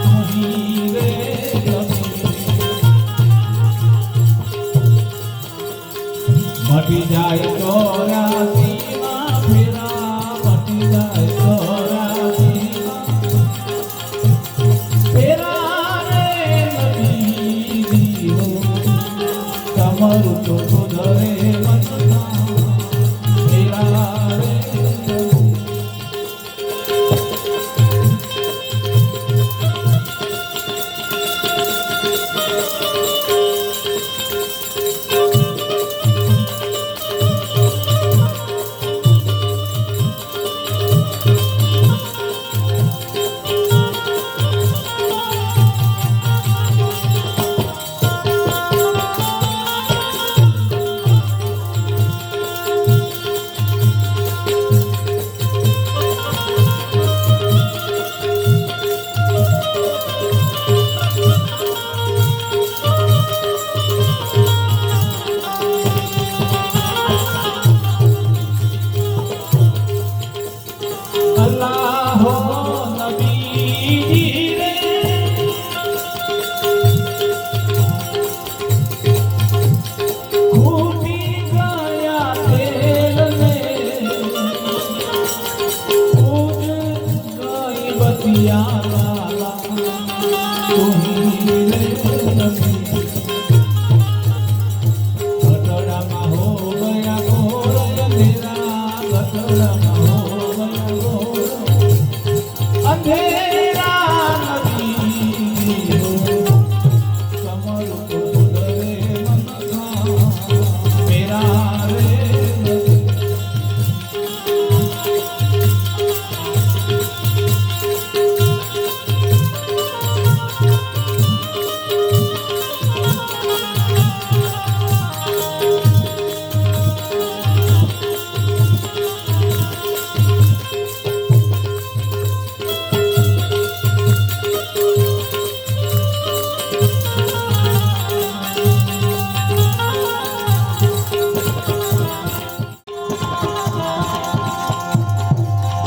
મોહી રે મટી જાય ચોર્યાસી માં ફેરા, મટી જાય ચોર્યાસીમાં ફેરા રે નબી દીવો, તમારું તો સુધરે મનના ફેરા રે. અલ્લાહો નબી રે, ખૂટી ગયા તેલને, ઉજ ગઈ બતિયા લાલા તુહી રે નબી. ગટડામાં હો ગયા ઘોર અંધેરા, ગટડામાં હો ગયા ઘોર અંધેરા નબી હો, તમારું તો સુધરે મનના ફેરા રે નબી.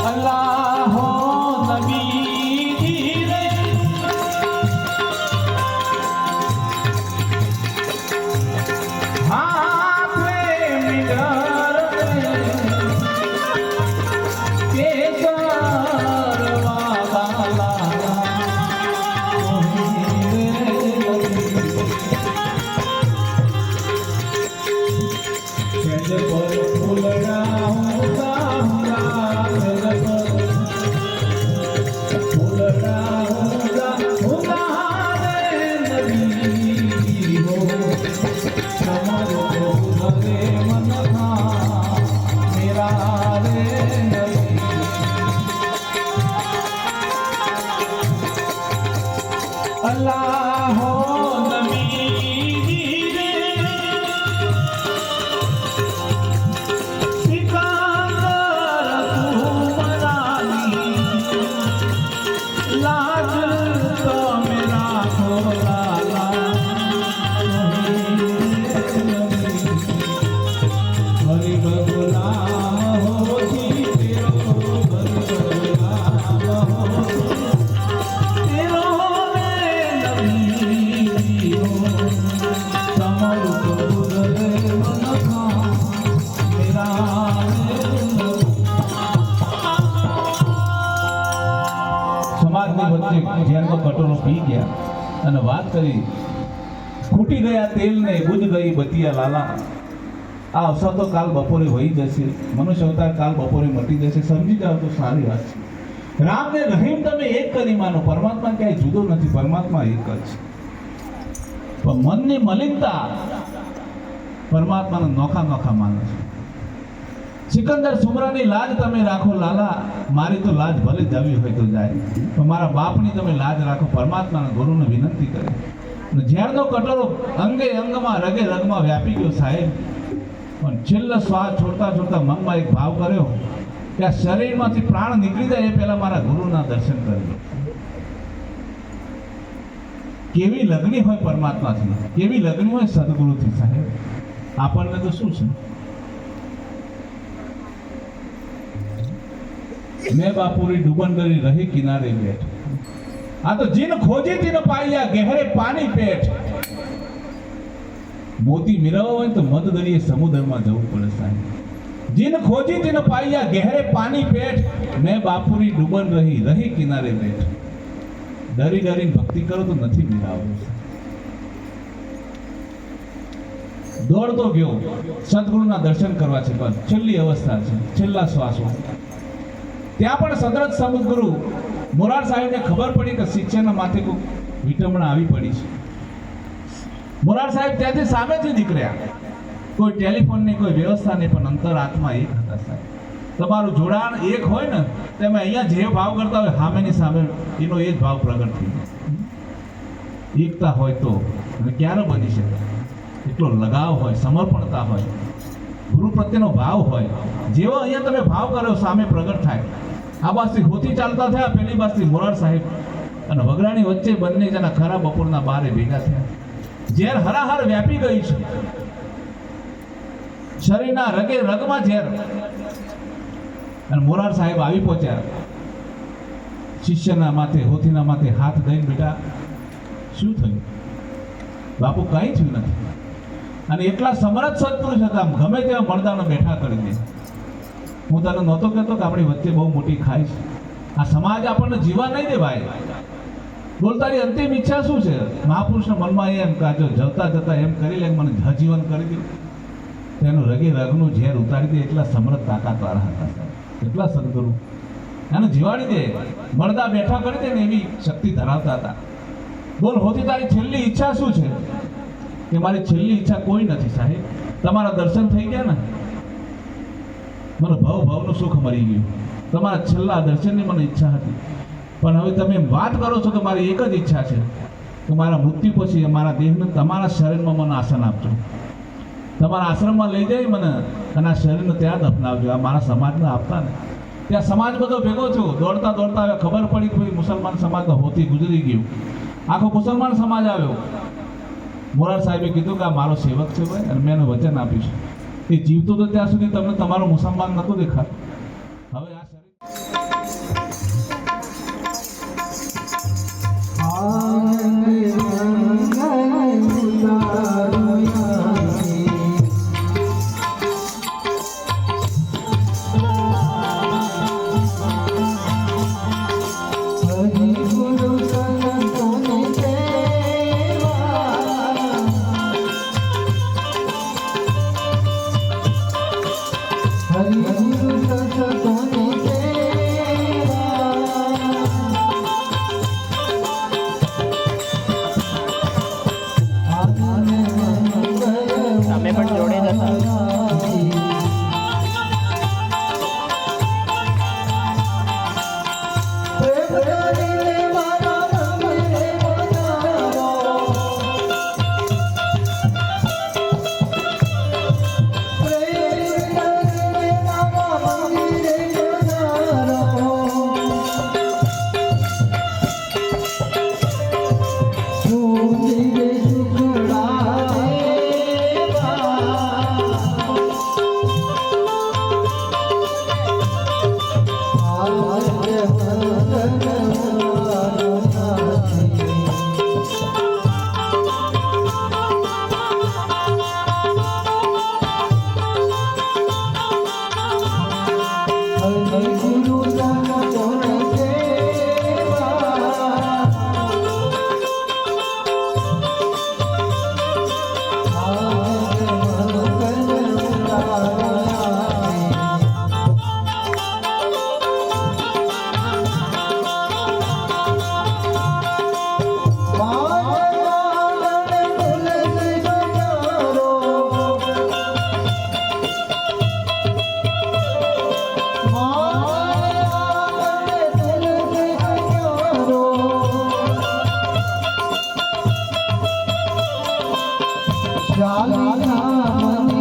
અલ્લાહો નબી રે, હાથે મિડર કે કરવા વાલા મોહી રે નબી. સેજ પર ફૂલડા ઉગા સેજ પર ફૂલડા ઉગા રે નબી હો, તમારો તો સુધરે મનના મેરા રે નબી. અલ્લાહો નબી પી ગયા અને વાત કરી, ખૂટી ગયા તેલને બુજ ગઈ બતિયા લાલા. આ અવસર તો કાલ બપોરે વહી જશે, મનુષ્ય અવતાર કાલ બપોરે મટી જશે. સમજી જાઓ તો સારી વાત છે. રામ ને રહીમ તમે એક કરી માનો, પરમાત્મા ક્યાંય જુદો નથી, પરમાત્મા એક જ છે. પણ મનની મલિનતા પરમાત્માને નોખા નોખા માને છે. સિકંદર સુમરાની લાજ તમે રાખો લાલા, મારી તો લાજ ભલે જવી હોય તો જાય, પણ મારા બાપની તમે લાજ રાખો. પરમાત્માના ગુરુને વિનંતી કરે. અને ઝેરનો કટોરો અંગે અંગમાં રગે રગમાં વ્યાપી ગયો સાહેબ, પણ છેલ્લો શ્વાસ છોડતા છોડતા મનમાં એક ભાવ કર્યો કે આ શરીરમાંથી પ્રાણ નીકળી જાય એ પહેલા મારા ગુરુના દર્શન કરી લો. કેવી લગણી હોય પરમાત્માથી, કેવી લગણી હોય સદગુરુથી સાહેબ. આપણને તો શું છે, મેં બાપુરી ડૂબન કરી રહી કિનારે બેઠ. આ તો જીન ખોજી તીન પાયા ગહેરે પાણી પેટ. મોતી મેળવવા હોય તો મધ દરિયે સમુદ્રમાં જવું પડે સાહેબ. જીન ખોજી તીન પાયા ગહેરે પાણી પેટ. મેં બાપુરી ડૂબન રહી કિનારે બેઠ. ડરી ડરીને ભક્તિ કરો તો નથી મેળવવું. દોડતો ગયો સદગુરુના દર્શન કરવા છે, પણ છેલ્લી અવસ્થા છે, છેલ્લા શ્વાસો. ત્યાં પણ સદરથ સમુદ્રગુરુ મોરાર સાહેબને ખબર પડી કે શિષ્યના માથે કોઈ વિટંબણા આવી પડી છે. મોરાર સાહેબ ત્યાંથી સામેથી નીકળ્યા. કોઈ ટેલિફોન ની કોઈ વ્યવસ્થા નહીં, પણ અંતર આત્મા એક હતા સાહેબ. તમારું જોડાણ એક હોય ને, તમે અહીંયા જે ભાવ કરતા હોય સામેની સામે એનો એ જ ભાવ પ્રગટ થઈ જાય. એકતા હોય તો અને ક્યારે બની શકે, એટલો લગાવ હોય, સમર્પણતા હોય, ગુરુ પ્રત્યેનો ભાવ હોય. જેવો અહીંયા તમે ભાવ કર્યો સામે પ્રગટ થાય. આ બાજથી હોતી ચાલતા થયા, પેલી બાજથી મોરાર સાહેબ અને વગડાની વચ્ચે બંને જણા ખરા બપોરના બારે ભેગા થયા. ઝેર હરાહર વ્યાપી ગઈ છે, શરીરના રગે રગમાં ઝેર. અને મોરાર સાહેબ આવી પહોંચ્યા. શિષ્યના માથે, હોતીના માથે હાથ દઈને, બેટા શું થયું? બાપુ કાંઈ થયું નથી. અને એટલા સમર્થ સત્પુરુષ હતા, ગમે તેવા મરદાનો બેઠા કરી દે. હું તને નહોતો કહેતો કે આપણી વચ્ચે બહુ મોટી ખાઈ છે. આ સમાજ આપણને જીવા નહીં દે ભાઈ. બોલ, તારી અંતિમ ઈચ્છા શું છે? મહાપુરુષના મનમાં એમ કાજો જતા જતા એમ કરી લે, મને હજીવન કરી દે. તેનું રગે રગનું ઝેર ઉતારી દે. એટલા સમર્થ તાકાતવાળા હતા સાહેબ, એટલા સદગુરુ. એને જીવાડી દે, મરદા બેઠા કરી દે ને એવી શક્તિ ધરાવતા હતા. બોલ, હોતી તારી છેલ્લી ઈચ્છા શું છે? કે મારી છેલ્લી ઈચ્છા કોઈ નથી સાહેબ. તમારા દર્શન થઈ ગયા ને, મને ભાવનું સુખ મળી ગયું. તમારા છેલ્લા દર્શનની મને ઈચ્છા હતી, પણ હવે તમે વાત કરો છો કે મારી એક જ ઈચ્છા છે કે મારા મૃત્યુ પછી મારા દેહને તમારા શરીરમાં મને આસન આપજો. તમારા આશ્રમમાં લઈ જાય મને અને આ શરીરને ત્યાં દફનાવજો. આ મારા સમાજને આપતા ને. ત્યાં સમાજ બધો ભેગો થયો. દોડતા દોડતા હવે ખબર પડી કે મુસલમાન સમાજનો હોતી ગુજરી ગયું. આખો મુસલમાન સમાજ આવ્યો. મોરાર સાહેબે કીધું કે આ મારો સેવક છે ભાઈ, અને મેં એને વચન આપ્યું છે એ જીવતો તો ત્યાં સુધી તમને તમારો મુસલમાન નહોતો દેખાતો. હવે આ શરીર તમે પણ જોડે જ હતા. સુખડા રાધા